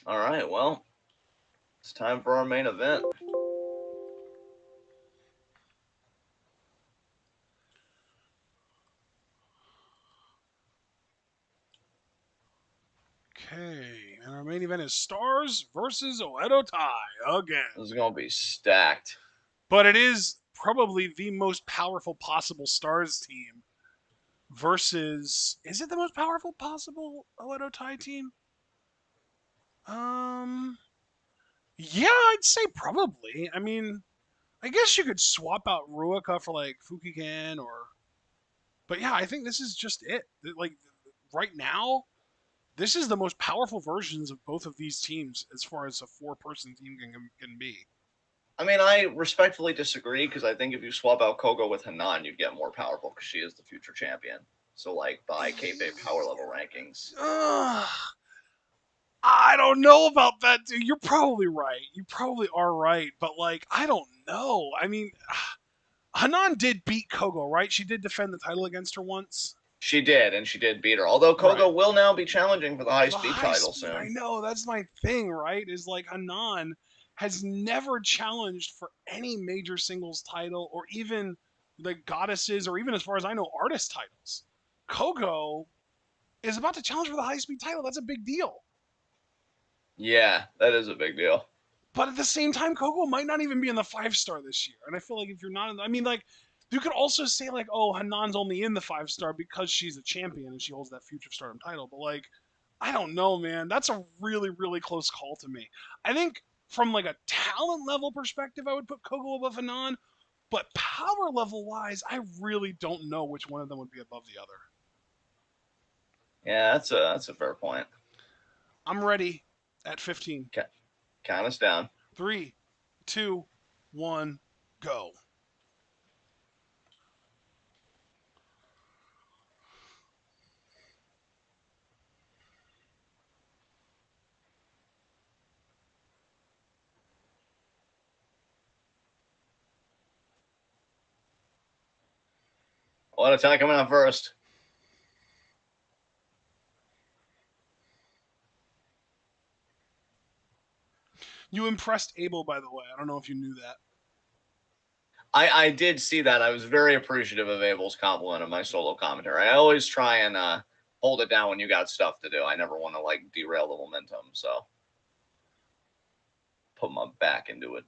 [SPEAKER 2] All right, well, it's time for our main event.
[SPEAKER 1] Okay, and our main event is Stars versus Oedo Tai again.
[SPEAKER 2] This is going to be stacked.
[SPEAKER 1] But it is probably the most powerful possible Stars team versus. Is it the most powerful possible Oedo Tai team? Um, yeah, I'd say probably. I mean, I guess you could swap out Ruaka for like Fukigen or. But yeah, I think this is just it. Like right now, this is the most powerful versions of both of these teams as far as a four-person team can be.
[SPEAKER 2] I mean, I respectfully disagree because I think if you swap out Kogo with Hanan, you'd get more powerful because she is the future champion. So, like, by kayfabe power level rankings.
[SPEAKER 1] I don't know about that, dude. You're probably right. You probably are right, but like, I don't know. I mean, Hanan did beat Kogo, right? She did defend the title against her once.
[SPEAKER 2] She did, and she did beat her. Although
[SPEAKER 1] Right.
[SPEAKER 2] Kogo will now be challenging for the high
[SPEAKER 1] The
[SPEAKER 2] speed
[SPEAKER 1] high
[SPEAKER 2] title
[SPEAKER 1] speed, I
[SPEAKER 2] soon.
[SPEAKER 1] know. That's my thing, right? Is like Hanan has never challenged for any major singles title or even the goddesses or even as far as I know, artist titles. Kogo is about to challenge for the high speed title. That's a big deal.
[SPEAKER 2] Yeah, that is a big deal.
[SPEAKER 1] But at the same time, Kogo might not even be in the 5-star this year. And I feel like if you're not in I mean, like, you could also say, like, oh, Hanan's only in the 5-star because she's a champion and she holds that future stardom title. But, like, I don't know, man. That's a really, really close call to me. I think from, like, a talent level perspective, I would put Kogo above Hanan. But power level wise, I really don't know which one of them would be above the other.
[SPEAKER 2] Yeah, that's a fair point.
[SPEAKER 1] I'm ready at 15.
[SPEAKER 2] Count us down.
[SPEAKER 1] 3, 2, 1, go.
[SPEAKER 2] What attack coming out first?
[SPEAKER 1] You impressed Abel, by the way. I don't know if you knew that.
[SPEAKER 2] I did see that. I was very appreciative of Abel's compliment of my solo commentary. I always try and hold it down when you got stuff to do. I never want to like derail the momentum, so put my back into it.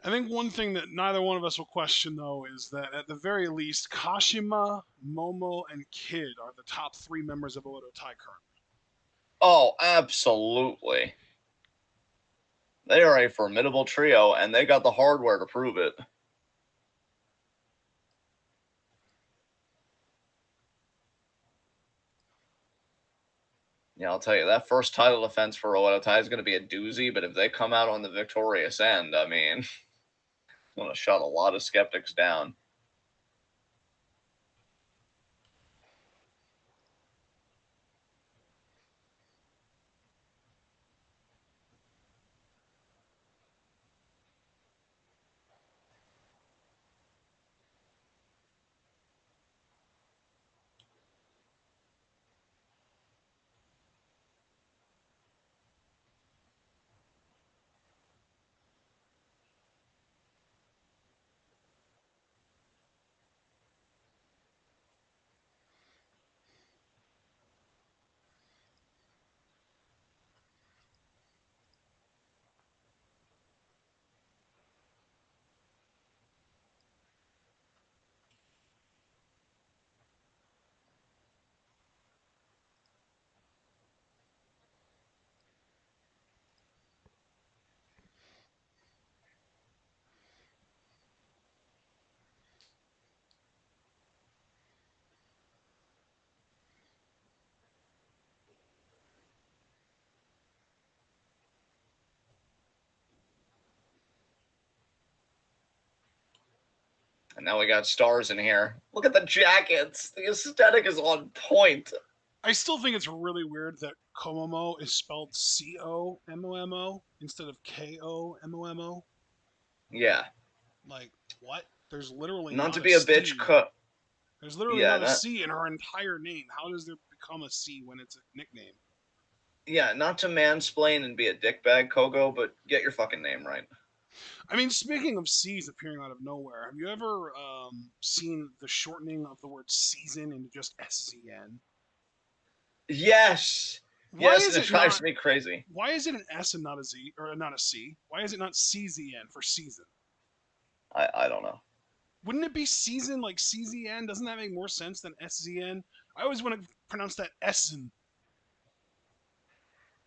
[SPEAKER 1] I think one thing that neither one of us will question, though, is that at the very least, Kashima, Momo, and Kid are the top three members of Oedo Tai currently.
[SPEAKER 2] Oh, absolutely. They are a formidable trio, and they got the hardware to prove it. Yeah, I'll tell you, that first title defense for Oedo is going to be a doozy, but if they come out on the victorious end, I mean, it's going to shut a lot of skeptics down. And now we got stars in here. Look at the jackets. The aesthetic is on point.
[SPEAKER 1] I still think it's really weird that Komomo is spelled Comomo instead of Komomo.
[SPEAKER 2] Yeah.
[SPEAKER 1] Like, what? There's literally
[SPEAKER 2] Not
[SPEAKER 1] not
[SPEAKER 2] to
[SPEAKER 1] a
[SPEAKER 2] be a bitch
[SPEAKER 1] C.
[SPEAKER 2] cut.
[SPEAKER 1] There's literally
[SPEAKER 2] Yeah,
[SPEAKER 1] not a
[SPEAKER 2] not
[SPEAKER 1] C in her entire name. How does there become a C when it's a nickname?
[SPEAKER 2] not to mansplain and be a dickbag, Kogo, but get your fucking name right.
[SPEAKER 1] I mean, speaking of C's appearing out of nowhere, have you ever seen the shortening of the word season into just SZN?
[SPEAKER 2] Yes.
[SPEAKER 1] Why
[SPEAKER 2] Yes,
[SPEAKER 1] is
[SPEAKER 2] and it
[SPEAKER 1] it
[SPEAKER 2] drives
[SPEAKER 1] not?
[SPEAKER 2] me crazy.
[SPEAKER 1] Why is it an S and not a Z or not a C? Why is it not CZN for season?
[SPEAKER 2] I don't know.
[SPEAKER 1] Wouldn't it be season like CZN? Doesn't that make more sense than SZN? I always want to pronounce that Essen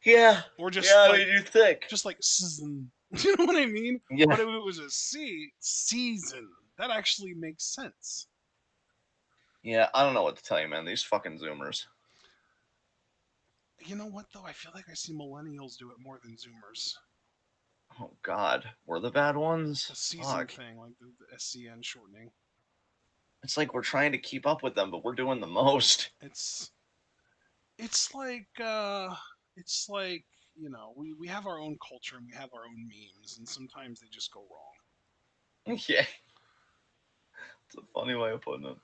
[SPEAKER 2] Yeah.
[SPEAKER 1] or
[SPEAKER 2] Yeah,
[SPEAKER 1] just
[SPEAKER 2] I
[SPEAKER 1] like
[SPEAKER 2] mean, you think.
[SPEAKER 1] season. You know what I mean?
[SPEAKER 2] Yeah.
[SPEAKER 1] But if it was a C, season, that actually makes sense.
[SPEAKER 2] Yeah, I don't know what to tell you, man. These fucking Zoomers.
[SPEAKER 1] You know what though? I feel like I see millennials do it more than Zoomers.
[SPEAKER 2] Oh, God. We're the bad ones?
[SPEAKER 1] The season
[SPEAKER 2] Fuck.
[SPEAKER 1] thing, like the SCN shortening.
[SPEAKER 2] It's like we're trying to keep up with them, but we're doing the most.
[SPEAKER 1] It's it's like you know we have our own culture and we have our own memes and sometimes they just go wrong.
[SPEAKER 2] Yeah. It's a funny way of putting it.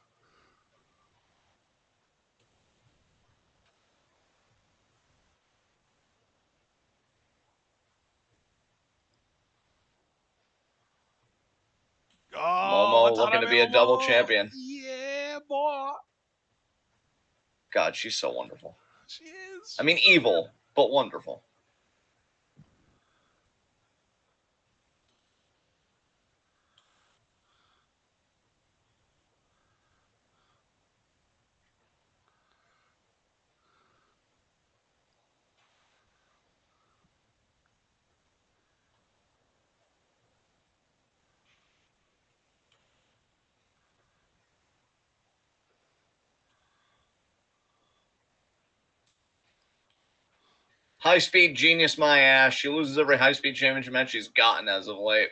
[SPEAKER 1] Oh,
[SPEAKER 2] Momo looking
[SPEAKER 1] Watanabe
[SPEAKER 2] to be a double
[SPEAKER 1] Momo,
[SPEAKER 2] champion.
[SPEAKER 1] yeah, boy,
[SPEAKER 2] God, she's so wonderful.
[SPEAKER 1] she is.
[SPEAKER 2] I
[SPEAKER 1] She's
[SPEAKER 2] mean,
[SPEAKER 1] so good.
[SPEAKER 2] evil, but wonderful. High speed genius, my ass. She loses every high speed championship match she's gotten as of late.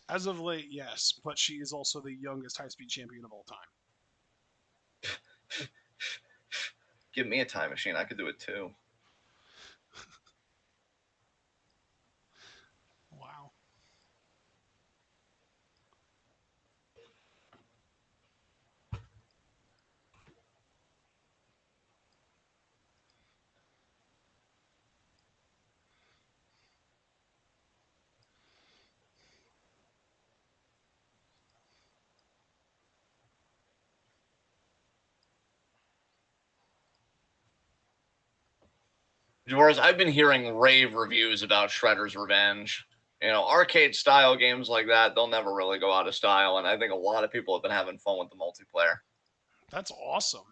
[SPEAKER 1] As of late, yes, but she is also the youngest high speed champion of all time.
[SPEAKER 2] Give me a time machine. I could do it too.
[SPEAKER 1] Wow.
[SPEAKER 2] George, I've been hearing rave reviews about Shredder's Revenge. You know, arcade style games like that, they'll never really go out of style. And I think a lot of people have been having fun with the multiplayer.
[SPEAKER 1] That's awesome.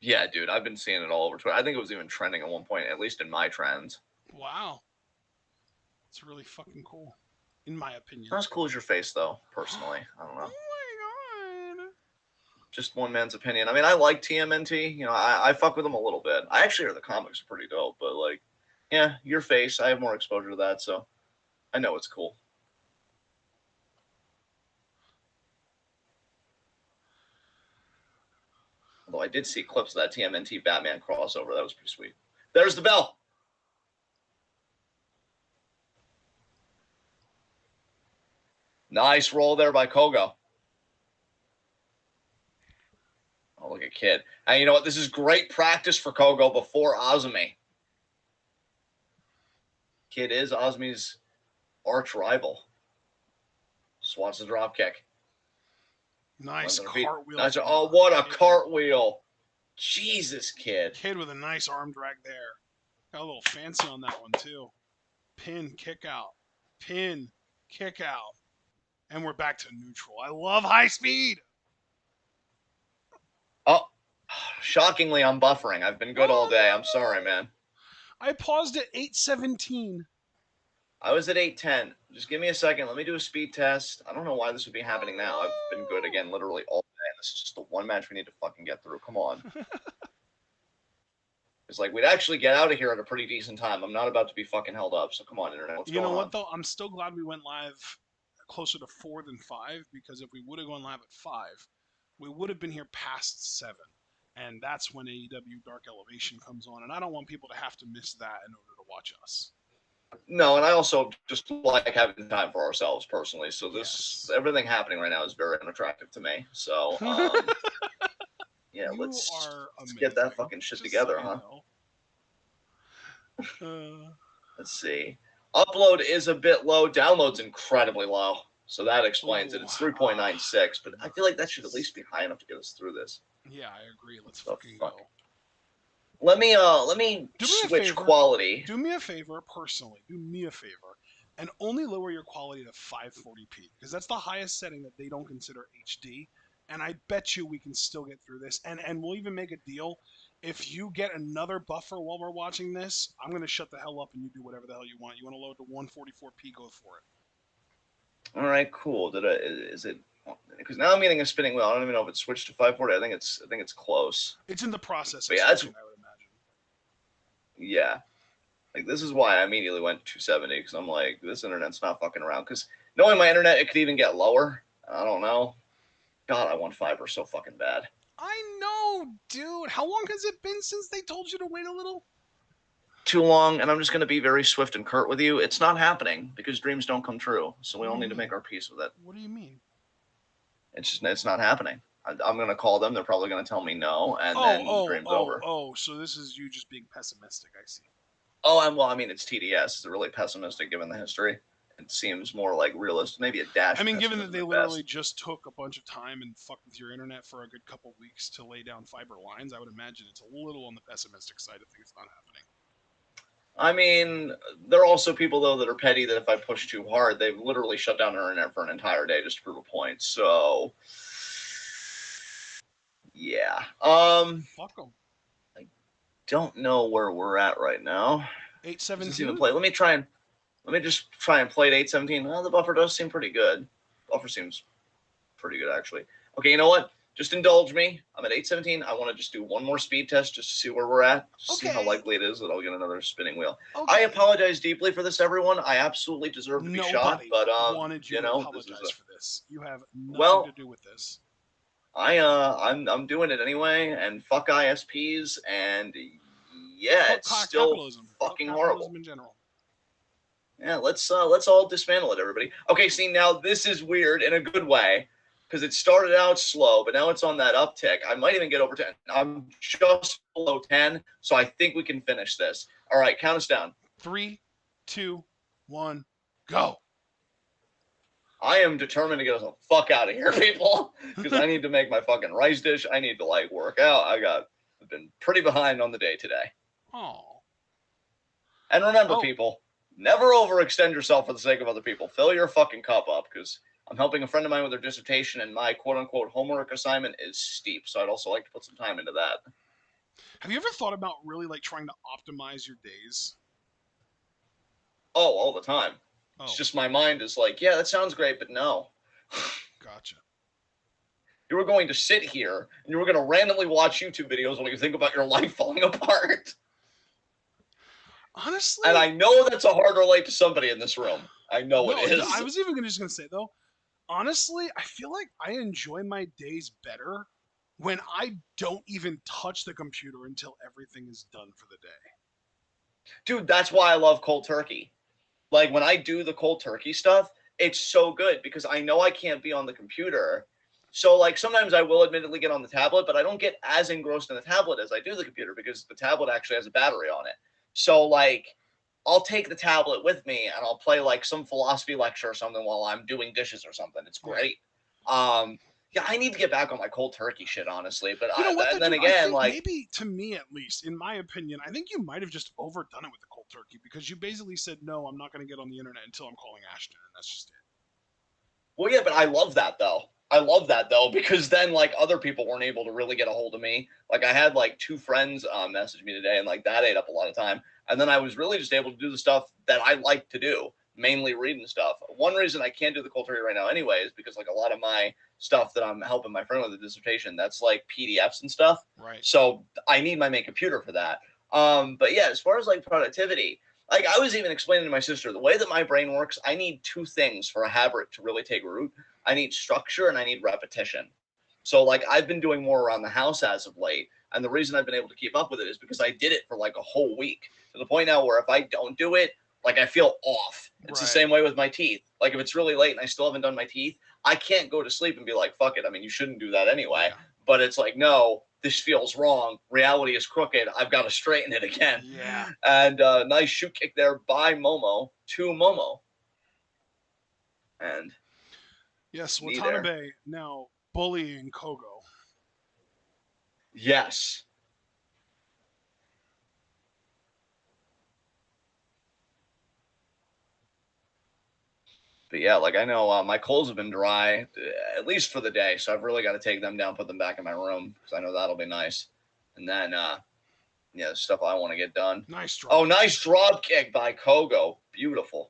[SPEAKER 2] Yeah, dude, I've been seeing it all over Twitter. I think it was even trending at one point, at least in my trends.
[SPEAKER 1] Wow. It's really fucking cool, in my opinion.
[SPEAKER 2] Not as cool as your face, though, personally. I don't know.
[SPEAKER 1] Oh my god.
[SPEAKER 2] just one man's opinion. I mean, I like TMNT. You know, I fuck with them a little bit. I actually hear the comics are pretty dope, but like, yeah, your face. I have more exposure to that, so I know it's cool. Although I did see clips of that TMNT Batman crossover. That was pretty sweet. There's the bell. Nice roll there by Kogo. Oh, look at Kid. And you know what? This is great practice for Kogo before Azumi. Kid is Azumi's arch rival. Swats the drop kick.
[SPEAKER 1] Nice cartwheel.
[SPEAKER 2] Nice. Oh, what a cartwheel. Jesus, Kid.
[SPEAKER 1] Kid with a nice arm drag there. Got a little fancy on that one, too. Pin, kick out. Pin, kick out. And we're back to neutral. I love high speed.
[SPEAKER 2] Oh, shockingly, I'm buffering. I've been good all day. I'm sorry, man.
[SPEAKER 1] I paused at 8:17.
[SPEAKER 2] I was at 8:10. Just give me a second. Let me do a speed test. I don't know why this would be happening now. I've been good again literally all day. This is just the one match we need to fucking get through. Come on. It's like we'd actually get out of here at a pretty decent time. I'm not about to be fucking held up. So come on, internet. What's going on?
[SPEAKER 1] You know what though? I'm still glad we went live closer to 4 than 5, because if we would have gone live at 5, we would have been here past 7. And that's when AEW Dark Elevation comes on. And I don't want people to have to miss that in order to watch us.
[SPEAKER 2] No, and I also just like having time for ourselves personally. So everything happening right now is very unattractive to me. So yeah, let's get that fucking shit together, huh? Let's see. Upload is a bit low. Download's incredibly low. So that explains it. It's 3.96, but I feel like that should at least be high enough to get us through this.
[SPEAKER 1] Yeah, I agree. Let's fucking go.
[SPEAKER 2] Let me switch quality.
[SPEAKER 1] Do me a favor, personally. Do me a favor, and only lower your quality to 540p, because that's the highest setting that they don't consider HD. And I bet you we can still get through this. And we'll even make a deal. If you get another buffer while we're watching this, I'm gonna shut the hell up and you do whatever the hell you want. You want to load to 144p? Go for it.
[SPEAKER 2] All right, cool. Is it? Because now I'm getting a spinning wheel. I don't even know if it's switched to 540. I think it's close.
[SPEAKER 1] It's in the process.
[SPEAKER 2] But yeah, I would imagine. Yeah, like this is why I immediately went to 270, because I'm like, this internet's not fucking around. Because knowing my internet, it could even get lower. I don't know. God, I want fiber so fucking bad.
[SPEAKER 1] I know, dude. How long has it been since they told you to wait a little?
[SPEAKER 2] Too long, and I'm just going to be very swift and curt with you. It's not happening, because dreams don't come true. So we all need to make our peace with it.
[SPEAKER 1] What do you mean?
[SPEAKER 2] It's not happening. I'm going to call them. They're probably going to tell me no, and then dream's over.
[SPEAKER 1] Oh, so this is you just being pessimistic. I see.
[SPEAKER 2] Oh, I mean, it's TDS. It's really pessimistic given the history. It seems more like realistic, maybe a dash.
[SPEAKER 1] I mean, given that they literally just took a bunch of time and fucked with your internet for a good couple weeks to lay down fiber lines, I would imagine it's a little on the pessimistic side of things not happening.
[SPEAKER 2] I mean, there are also people, though, that are petty that if I push too hard, they've literally shut down their internet for an entire day just to prove a point. So, yeah.
[SPEAKER 1] Fuck them.
[SPEAKER 2] I don't know where we're at right now.
[SPEAKER 1] 8:17.
[SPEAKER 2] Let me just try and play at 8:17. Well, the buffer does seem pretty good. Buffer seems pretty good, actually. Okay, you know what? Just indulge me. I'm at 8:17. I want to just do one more speed test just to see where we're at. Just see how likely it is that I'll get another spinning wheel. Okay. I apologize deeply for this, everyone. I absolutely deserve to be shot, but
[SPEAKER 1] wanted you to apologize for this. You have nothing to do with this.
[SPEAKER 2] I'm doing it anyway, and fuck ISPs, and yeah, it's still fucking horrible.
[SPEAKER 1] In general.
[SPEAKER 2] Yeah, let's all dismantle it, everybody. Okay, see, now this is weird in a good way, because it started out slow, but now it's on that uptick. I might even get over 10. I'm just below 10, so I think we can finish this. All right, count us down.
[SPEAKER 1] 3, 2, 1, go.
[SPEAKER 2] I am determined to get us the fuck out of here, people, because I need to make my fucking rice dish. I need to, like, work out. I've been pretty behind on the day today.
[SPEAKER 1] Oh.
[SPEAKER 2] And remember, people, never overextend yourself for the sake of other people. Fill your fucking cup up, because I'm helping a friend of mine with their dissertation, and my quote-unquote homework assignment is steep, so I'd also like to put some time into that.
[SPEAKER 1] Have you ever thought about really, like, trying to optimize your days?
[SPEAKER 2] Oh, all the time. It's just my mind is like, yeah, that sounds great, but no.
[SPEAKER 1] Gotcha.
[SPEAKER 2] You were going to sit here and you were going to randomly watch YouTube videos while you think about your life falling apart. And
[SPEAKER 1] Honestly,
[SPEAKER 2] I know that's a hard relate to somebody in this room. I know it
[SPEAKER 1] no,
[SPEAKER 2] is.
[SPEAKER 1] I was even just gonna say though. Honestly, I feel like I enjoy my days better when I don't even touch the computer until everything is done for the day.
[SPEAKER 2] Dude, that's why I love cold turkey. Like when I do the cold turkey stuff, it's so good because I know I can't be on the computer. So like sometimes I will admittedly get on the tablet, but I don't get as engrossed in the tablet as I do the computer because the tablet actually has a battery on it. So like I'll take the tablet with me and I'll play like some philosophy lecture or something while I'm doing dishes or something. It's
[SPEAKER 1] Yeah.
[SPEAKER 2] great. Yeah, I need to get back on my cold turkey shit, honestly. But
[SPEAKER 1] You know what, though,
[SPEAKER 2] and then
[SPEAKER 1] dude? I
[SPEAKER 2] again,
[SPEAKER 1] think
[SPEAKER 2] like,
[SPEAKER 1] maybe, to me at least, in my opinion, I think you might have just overdone it with the cold turkey because you basically said, no, I'm not going to get on the internet until I'm calling Ashton, and that's just it.
[SPEAKER 2] well, yeah, but I love that though. I love that though because then like other people weren't able to really get a hold of me. Like I had like two friends message me today, and like that ate up a lot of time. And then I was really just able to do the stuff that I like to do, mainly reading stuff. One reason I can't do the cold turkey right now, anyway, is because like a lot of my stuff that I'm helping my friend with the dissertation, that's like PDFs and stuff.
[SPEAKER 1] Right.
[SPEAKER 2] So I need my main computer for that. But yeah, as far as like productivity, like I was even explaining to my sister, the way that my brain works, I need two things for a habit to really take root. I need structure and I need repetition. So like I've been doing more around the house as of late. And the reason I've been able to keep up with it is because I did it for like a whole week to the point now where if I don't do it, like I feel off. It's the
[SPEAKER 1] Right.
[SPEAKER 2] same way with my teeth. Like if it's really late and I still haven't done my teeth, I can't go to sleep and be like, fuck it. I mean, you shouldn't do that anyway.
[SPEAKER 1] Yeah.
[SPEAKER 2] But it's like, no, this feels wrong. Reality is crooked. I've got to straighten it again.
[SPEAKER 1] Yeah.
[SPEAKER 2] And nice shoot kick there by Momo to Momo. And
[SPEAKER 1] Yes,
[SPEAKER 2] knee there.
[SPEAKER 1] Watanabe now bullying Kogo.
[SPEAKER 2] Yes. But yeah, like I know my coals have been dry, at least for the day. So I've really got to take them down, put them back in my room because I know that'll be nice. And then, yeah, the stuff I want to get done.
[SPEAKER 1] Nice drop.
[SPEAKER 2] Oh, nice drop kick by Kogo. Beautiful.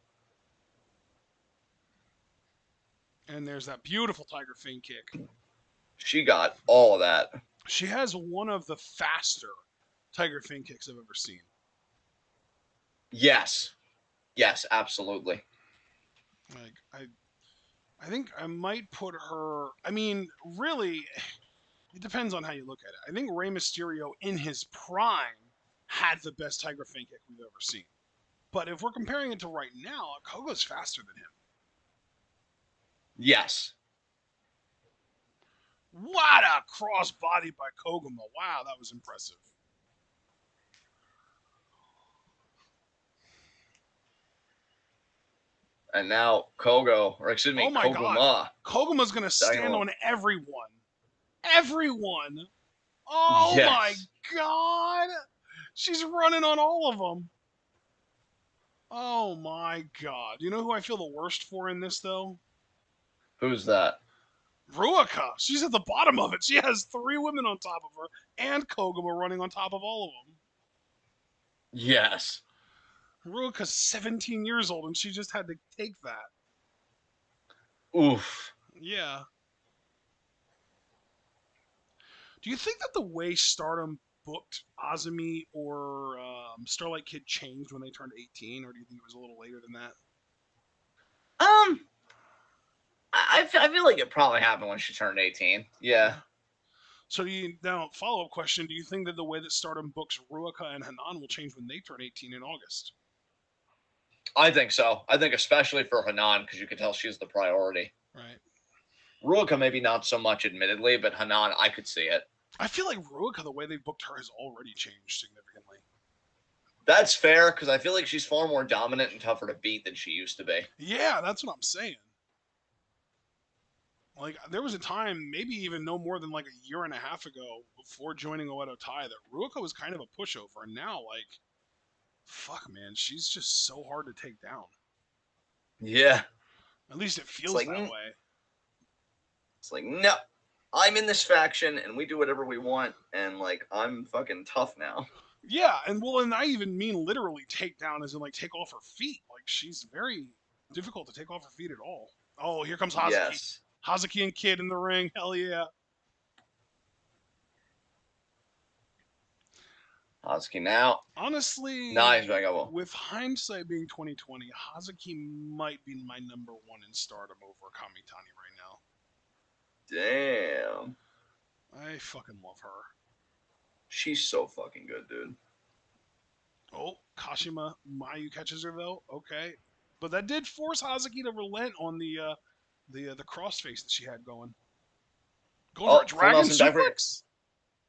[SPEAKER 1] And there's that beautiful Tiger Feint kick.
[SPEAKER 2] She got all of that.
[SPEAKER 1] She has one of the faster Tiger Feint kicks I've ever seen.
[SPEAKER 2] Yes. Yes, absolutely.
[SPEAKER 1] Like I think I might put her. I mean, really, it depends on how you look at it. I think Rey Mysterio in his prime had the best Tiger Feint kick we've ever seen. But if we're comparing it to right now, Kogo's faster than him.
[SPEAKER 2] Yes.
[SPEAKER 1] What a crossbody by Koguma. Wow, that was impressive.
[SPEAKER 2] And now Kogo, or excuse
[SPEAKER 1] Oh
[SPEAKER 2] me,
[SPEAKER 1] my god.
[SPEAKER 2] Koguma.
[SPEAKER 1] Koguma's going to stand on everyone. Everyone. Oh my
[SPEAKER 2] Yes.
[SPEAKER 1] god. She's running on all of them. Oh my god. You know who I feel the worst for in this, though?
[SPEAKER 2] Who's that?
[SPEAKER 1] Ruaka. She's at the bottom of it. She has three women on top of her and Koguma running on top of all of them.
[SPEAKER 2] Yes.
[SPEAKER 1] Ruaka's 17 years old and she just had to take that.
[SPEAKER 2] Oof.
[SPEAKER 1] Yeah. Do you think that the way Stardom booked Azumi or Starlight Kid changed when they turned 18, or do you think it was a little later than that?
[SPEAKER 2] Um, I feel like it probably happened when she turned 18. Yeah.
[SPEAKER 1] So do you now follow up question? Do you think that the way that Stardom books Ruaka and Hanan will change when they turn 18 in August?
[SPEAKER 2] I think so. I think especially for Hanan because you can tell she's the priority.
[SPEAKER 1] Right.
[SPEAKER 2] Ruaka maybe not so much, admittedly, but Hanan, I could see it.
[SPEAKER 1] I feel like Ruaka, the way they booked her, has already changed significantly.
[SPEAKER 2] That's fair because I feel like she's far more dominant and tougher to beat than she used to be.
[SPEAKER 1] Yeah, that's what I'm saying. Like, there was a time, maybe even no more than like a year and a half ago, before joining Oedo Tai, that Ruaka was kind of a pushover, and now, like, fuck, man, she's just so hard to take down.
[SPEAKER 2] Yeah.
[SPEAKER 1] At least it feels that way.
[SPEAKER 2] It's like, no, I'm in this faction and we do whatever we want, and like I'm fucking tough now.
[SPEAKER 1] Yeah, and I even mean literally take down, as in like take off her feet. Like she's very difficult to take off her feet at all. Oh, here comes Hazuki.
[SPEAKER 2] Yes.
[SPEAKER 1] Hazuki and Kid in the ring. Hell yeah.
[SPEAKER 2] Hazuki now. Nice
[SPEAKER 1] Honestly,
[SPEAKER 2] back elbow.
[SPEAKER 1] with hindsight being 2020, Hazuki might be my number one in Stardom over Kamitani right now.
[SPEAKER 2] Damn.
[SPEAKER 1] I fucking love her.
[SPEAKER 2] She's so fucking good, dude.
[SPEAKER 1] Oh, Kashima Mayu catches her though. Okay, but that did force Hazuki to relent on the crossface that she had going. Going for a
[SPEAKER 2] Oh, full
[SPEAKER 1] dragon
[SPEAKER 2] Nelson backbreaker.
[SPEAKER 1] suplex.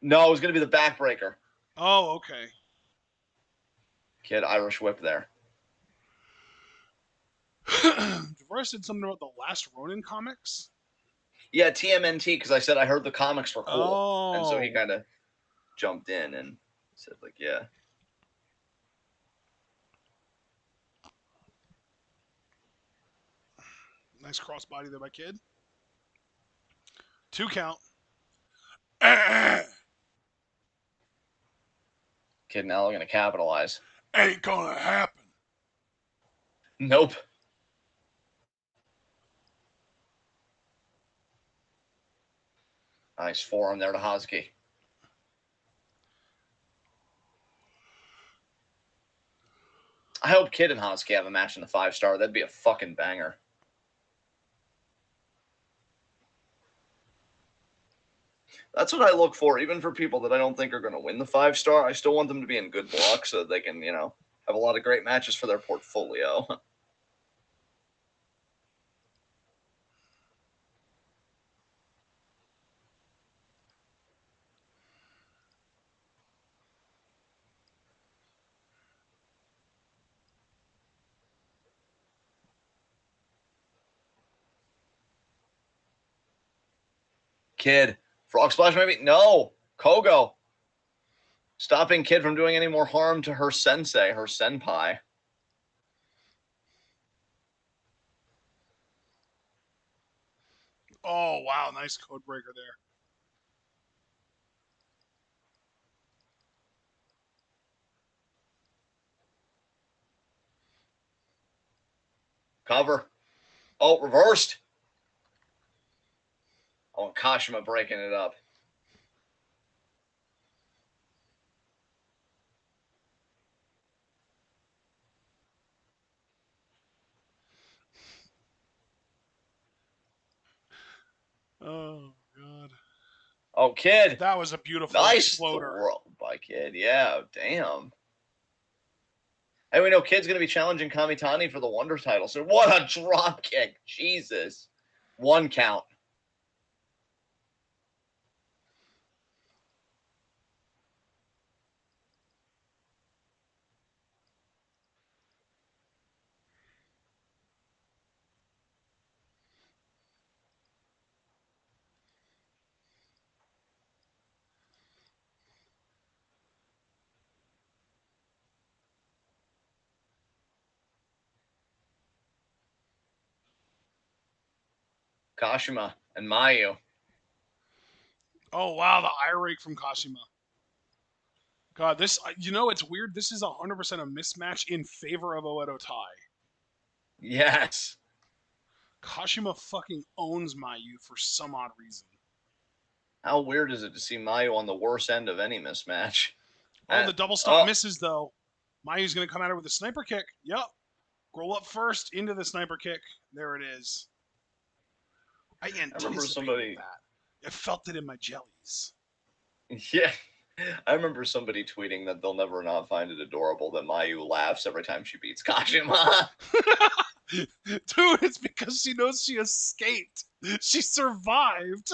[SPEAKER 2] No, it was going to be the backbreaker.
[SPEAKER 1] Oh, okay.
[SPEAKER 2] Kid Irish whip there.
[SPEAKER 1] Devaris said something about the last Ronin comics.
[SPEAKER 2] Yeah, TMNT, because I said I heard the comics were cool. And so he
[SPEAKER 1] Oh,
[SPEAKER 2] kind of jumped in and said, like, yeah.
[SPEAKER 1] nice crossbody there by Kid. 2 count. Ain't
[SPEAKER 2] Kid now going to capitalize.
[SPEAKER 1] gonna happen.
[SPEAKER 2] Nope. Nice forearm there to Hazuki. I hope Kid and Hazuki have a match in the 5-star. That'd be a fucking banger. That's what I look for, even for people that I don't think are going to win the 5-star. I still want them to be in good block so that they can, have a lot of great matches for their portfolio. Kid. Frog Splash maybe? No. Kogo. Stopping Kid from doing any more harm to her sensei, her senpai.
[SPEAKER 1] Oh wow, nice code breaker there.
[SPEAKER 2] Cover. Oh, reversed. Oh, Kashima breaking it up.
[SPEAKER 1] Oh god.
[SPEAKER 2] Oh, Kid.
[SPEAKER 1] That was a beautiful
[SPEAKER 2] Nice
[SPEAKER 1] floater.
[SPEAKER 2] throw by Kid. Yeah, damn. And we know Kid's going to be challenging Kamitani for the Wonder title. So what a drop kick. Jesus. 1 count. Kashima and Mayu.
[SPEAKER 1] Oh wow, the eye rake from Kashima. God, this it's weird. This is 100% a mismatch in favor of Oedo Tai.
[SPEAKER 2] Yes.
[SPEAKER 1] Kashima fucking owns Mayu for some odd reason.
[SPEAKER 2] How weird is it to see Mayu on the worst end of any mismatch?
[SPEAKER 1] Oh, the double stomp misses though. Mayu's gonna come at her with a sniper kick. Yep. Roll up first into the sniper kick. There it is. I anticipated that. I felt it in my jellies.
[SPEAKER 2] Yeah. I remember somebody tweeting that they'll never not find it adorable that Mayu laughs every time she beats Kashima.
[SPEAKER 1] Dude, it's because she knows she escaped. She survived.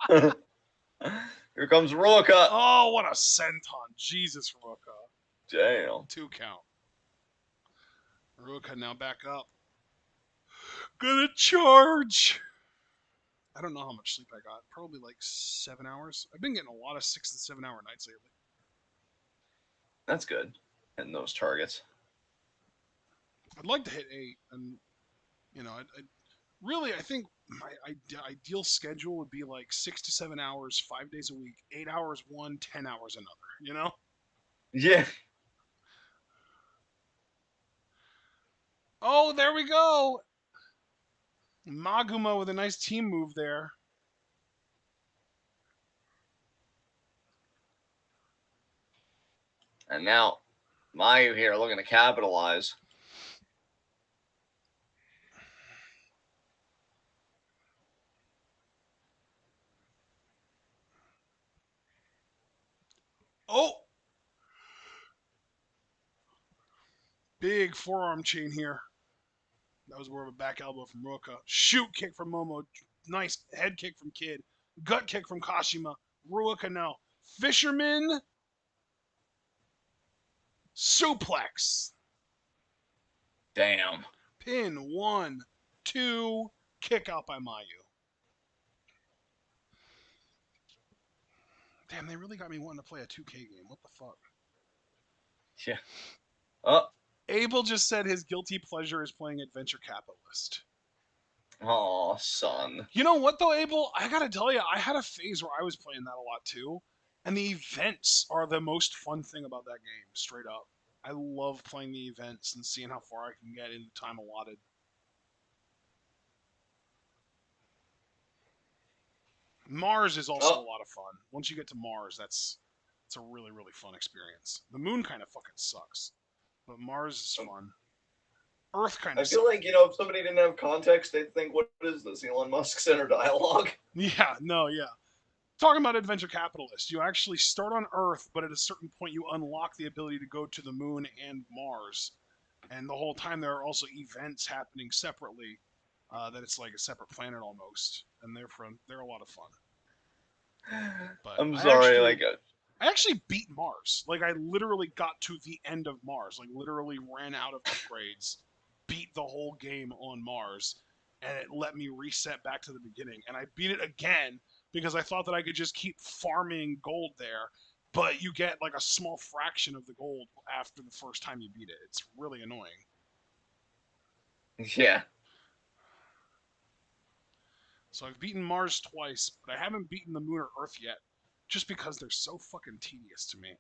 [SPEAKER 2] Here comes Morioka.
[SPEAKER 1] Oh, what a senton. Jesus, Ruka.
[SPEAKER 2] Damn.
[SPEAKER 1] 2 count. Ruka now back up. Gonna charge. I don't know how much sleep I got. Probably like 7 hours. I've been getting a lot of 6 and 7 hour nights lately.
[SPEAKER 2] That's good. Hitting those targets.
[SPEAKER 1] I'd like to hit 8, and really, I think my ideal schedule would be like 6 to 7 hours, 5 days a week, 8 hours one, 10 hours another.
[SPEAKER 2] Yeah.
[SPEAKER 1] Oh, there we go. Maguma with a nice team move there.
[SPEAKER 2] And now Mayu here looking to capitalize.
[SPEAKER 1] Oh, big forearm chain here. That was more of a back elbow from Morioka. Shoot kick from Momo. Nice head kick from Kid. Gut kick from Kashima. Morioka now. Fisherman suplex.
[SPEAKER 2] Damn.
[SPEAKER 1] Pin 1, 2. Kick out by Mayu. Damn, they really got me wanting to play a 2K game. What the fuck?
[SPEAKER 2] Yeah. Oh,
[SPEAKER 1] Abel just said his guilty pleasure is playing Adventure Capitalist.
[SPEAKER 2] oh, son.
[SPEAKER 1] You know what though, Abel? I gotta tell you, I had a phase where I was playing that a lot too, and the events are the most fun thing about that game. Straight up, I love playing the events and seeing how far I can get in the time allotted. Mars is also a
[SPEAKER 2] Oh,
[SPEAKER 1] lot of fun. Once you get to Mars, that's it's a really fun experience. The moon kind of fucking sucks, but Mars is fun. Earth kind
[SPEAKER 2] I
[SPEAKER 1] of
[SPEAKER 2] feel
[SPEAKER 1] sucks.
[SPEAKER 2] like, if somebody didn't have context, they'd think, what is this, Elon Musk's inner dialogue?
[SPEAKER 1] Yeah, no, yeah. Talking about adventure capitalist, you actually start on Earth, but at a certain point you unlock the ability to go to the moon and Mars. And the whole time there are also events happening separately. That it's like a separate planet almost, and they're a lot of fun. But
[SPEAKER 2] I'm
[SPEAKER 1] I
[SPEAKER 2] sorry,
[SPEAKER 1] actually
[SPEAKER 2] like,
[SPEAKER 1] I actually beat Mars. Like I literally got to the end of Mars. Like literally ran out of upgrades, beat the whole game on Mars, and it let me reset back to the beginning. And I beat it again because I thought that I could just keep farming gold there. But you get like a small fraction of the gold after the first time you beat it. It's really annoying.
[SPEAKER 2] yeah.
[SPEAKER 1] So I've beaten Mars twice, but I haven't beaten the Moon or Earth yet, just because they're so fucking tedious to me.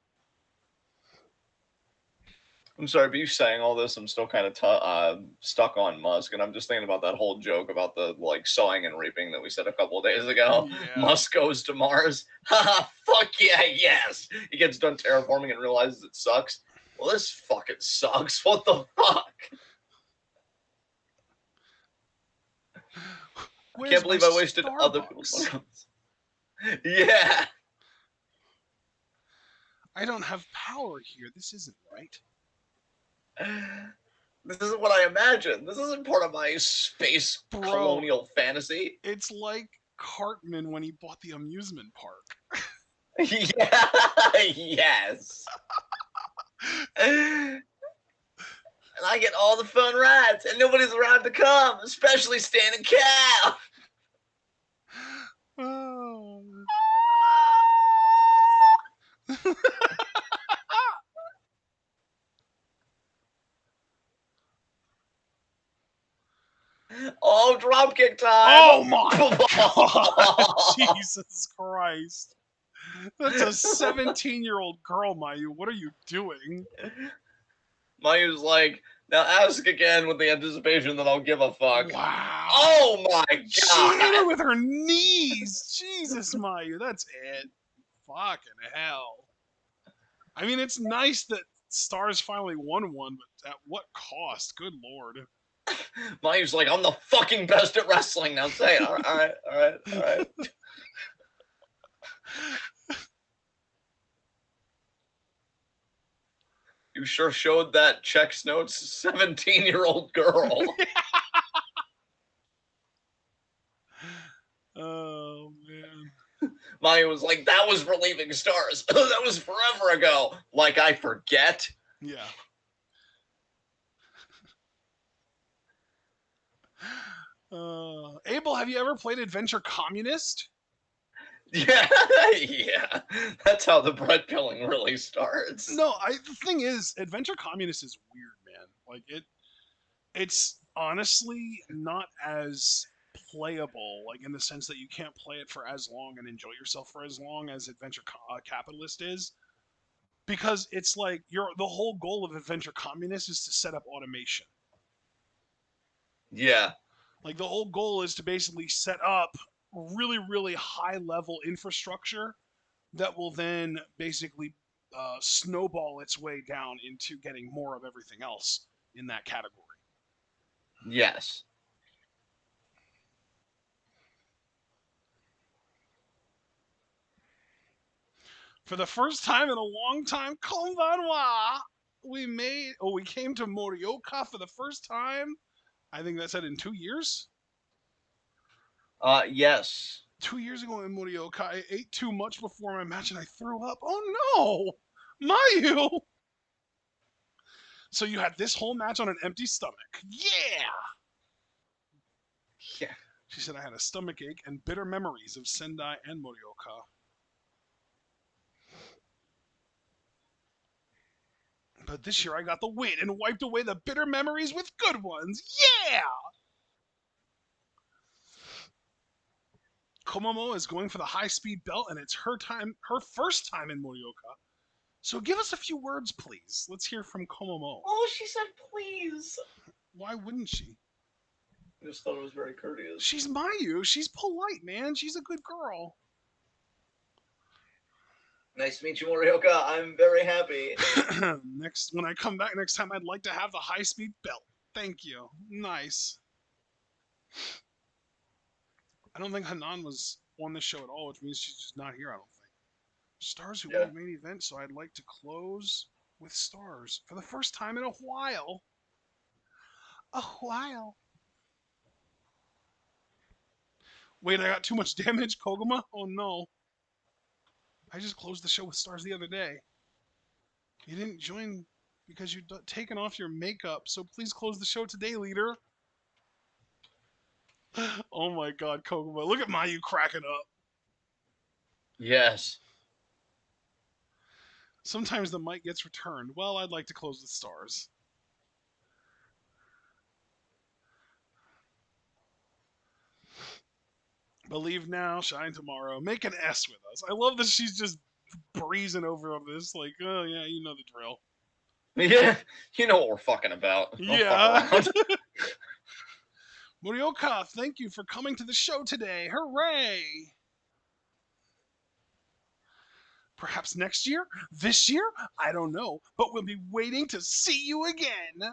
[SPEAKER 2] I'm sorry, but you saying all this, I'm still kind of stuck on Musk, and I'm just thinking about that whole joke about the like sowing and reaping that we said a couple of days ago.
[SPEAKER 1] Yeah.
[SPEAKER 2] Musk goes to Mars. Haha, fuck yeah, yes. He gets done terraforming and realizes it sucks. Well, this fucking sucks. What the fuck? I can't
[SPEAKER 1] Where's my
[SPEAKER 2] believe I wasted other people's
[SPEAKER 1] Starbucks?
[SPEAKER 2] money. Yeah.
[SPEAKER 1] I don't have power here. This isn't right.
[SPEAKER 2] This isn't what I imagined. This isn't part of my space
[SPEAKER 1] Bro,
[SPEAKER 2] colonial fantasy.
[SPEAKER 1] it's like Cartman when he bought the amusement park.
[SPEAKER 2] Yeah, yes. And I get all the fun rides, and nobody's around to come, especially Stan and Cal.
[SPEAKER 1] Oh.
[SPEAKER 2] Oh, dropkick time!
[SPEAKER 1] Oh my god! Jesus Christ. That's a 17-year-old girl, Mayu. What are you doing?
[SPEAKER 2] Mayu's like, now ask again with the anticipation that I'll give a fuck.
[SPEAKER 1] Wow.
[SPEAKER 2] Oh my
[SPEAKER 1] She hit her
[SPEAKER 2] god!
[SPEAKER 1] with her knees. Jesus, Mayu. That's it. Fucking hell. I mean, it's nice that Stars finally won one, but at what cost? Good lord.
[SPEAKER 2] Mayu's like, I'm the fucking best at wrestling. Now say it. All right, all right, all right. You sure showed that checks notes 17-year-old girl.
[SPEAKER 1] Oh, man.
[SPEAKER 2] Maya was like, that was Relieving Stars. That was forever ago. Like I forget.
[SPEAKER 1] Yeah. Abel, have you ever played Adventure Communist?
[SPEAKER 2] Yeah, yeah. That's how the bread pilling really starts.
[SPEAKER 1] No, the thing is, Adventure Communist is weird, man. Like it's honestly not as playable, like in the sense that you can't play it for as long and enjoy yourself for as long as Capitalist is, because it's like the whole goal of Adventure Communist is to set up automation.
[SPEAKER 2] Yeah.
[SPEAKER 1] Like the whole goal is to basically set up really high level infrastructure that will then basically snowball its way down into getting more of everything else in that category.
[SPEAKER 2] Yes.
[SPEAKER 1] For the first time in a long time, konbanwa, we came to Morioka for the first time. I think that said in 2 years.
[SPEAKER 2] Yes.
[SPEAKER 1] 2 years ago in Morioka, I ate too much before my match and I threw up. Oh no, Mayu! So you had this whole match on an empty stomach. Yeah!
[SPEAKER 2] Yeah.
[SPEAKER 1] She said I had a stomach ache and bitter memories of Sendai and Morioka. But this year I got the win and wiped away the bitter memories with good ones. Yeah! Komomo is going for the high speed belt and it's her first time in Morioka. So give us a few words, please. Let's hear from Komomo.
[SPEAKER 2] Oh, she said please.
[SPEAKER 1] Why wouldn't she?
[SPEAKER 2] I just thought it was very courteous.
[SPEAKER 1] She's Mayu. She's polite, man. She's a good girl.
[SPEAKER 2] Nice to meet you, Morioka. I'm very happy.
[SPEAKER 1] When I come back next time, I'd like to have the high speed belt. Thank you. Nice. I don't think Hanan was on this show at all, which means she's just not here, I don't think. Stars who won
[SPEAKER 2] Yeah.
[SPEAKER 1] the main event, so I'd like to close with stars for the first time in a while. A while. Wait, I got too much damage, Koguma? Oh no. I just closed the show with stars the other day. You didn't join because you'd taken off your makeup, so please close the show today, leader. Oh my god, Koguma. Look at Mayu cracking up.
[SPEAKER 2] Yes.
[SPEAKER 1] Sometimes the mic gets returned. Well, I'd like to close with stars. Believe now, shine tomorrow. Make an S with us. I love that she's just breezing over on this. Like, oh yeah, you know the drill.
[SPEAKER 2] Yeah. You know what we're fucking about. Don't
[SPEAKER 1] Yeah.
[SPEAKER 2] fuck around.
[SPEAKER 1] Morioka, thank you for coming to the show today. Hooray! Perhaps next year? This year? I don't know, but we'll be waiting to see you again.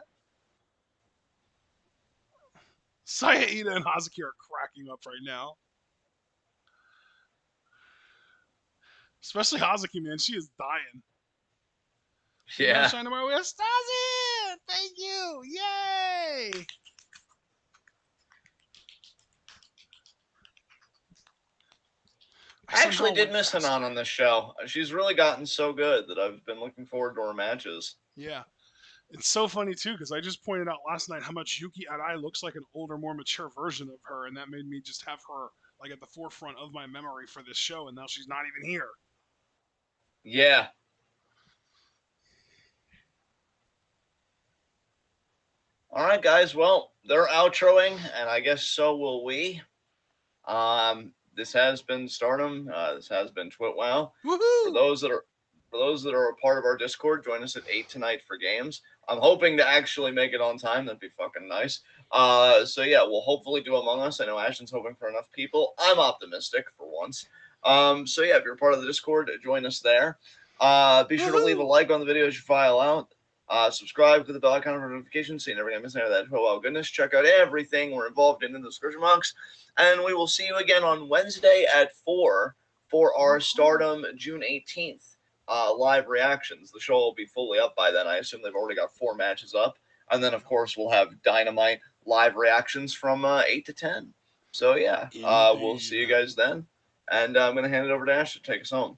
[SPEAKER 1] Sayaida and Hazuki are cracking up right now. Especially Hazuki, man. She is dying.
[SPEAKER 2] Yeah.
[SPEAKER 1] Shine tomorrow. We have Stasi! Thank you! Yay!
[SPEAKER 2] I actually did miss
[SPEAKER 1] faster.
[SPEAKER 2] Hanan on this show. She's really gotten so good that I've been looking forward to her matches.
[SPEAKER 1] Yeah. It's so funny too because I just pointed out last night how much Yuki Arai looks like an older, more mature version of her, and that made me just have her like at the forefront of my memory for this show. And now she's not even here.
[SPEAKER 2] Yeah. All right, guys. Well, they're outroing, and I guess so will we. This has been Stardom. This has been TwitWow. For
[SPEAKER 1] Woohoo!
[SPEAKER 2] those that are a part of our Discord, join us at 8 tonight for games. I'm hoping to actually make it on time. That'd be fucking nice. So yeah, we'll hopefully do Among Us. I know Ashton's hoping for enough people. I'm optimistic for once. So yeah, if you're part of the Discord, join us there. Be sure to leave a like on the video as you file out. Subscribe to the bell icon for notifications so you never get missing out of that. Oh goodness, check out everything we're involved in the description box. And we will see you again on Wednesday at 4 for our Stardom June 18th live reactions. The show will be fully up by then. I assume they've already got 4 matches up. And then, of course, we'll have Dynamite live reactions from 8 to 10. So, yeah, we'll see you guys then. And I'm going to hand it over to Ash to take us home.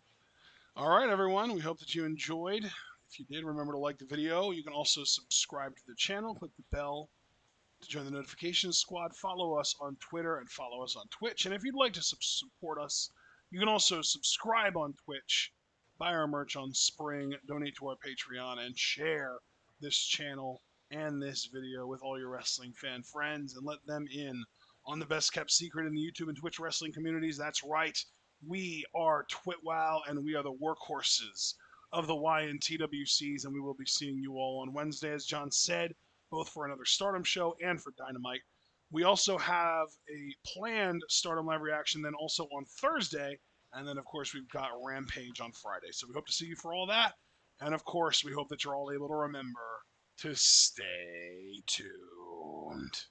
[SPEAKER 1] All right, everyone. We hope that you enjoyed. If you did, remember to like the video. You can also subscribe to the channel. Click the bell to join the notification squad. Follow us on Twitter and follow us on Twitch. And if you'd like to support us, you can also subscribe on Twitch, buy our merch on Spring, donate to our Patreon, and share this channel and this video with all your wrestling fan friends and let them in on the best kept secret in the YouTube and Twitch wrestling communities. That's right. We are TwitWow and we are the workhorses of the Y and TWCs, and we will be seeing you all on Wednesday, as John said, both for another Stardom show and for Dynamite. We also have a planned Stardom live reaction then also on Thursday, and then of course we've got Rampage on Friday. So we hope to see you for all that. And of course, we hope that you're all able to remember to stay tuned.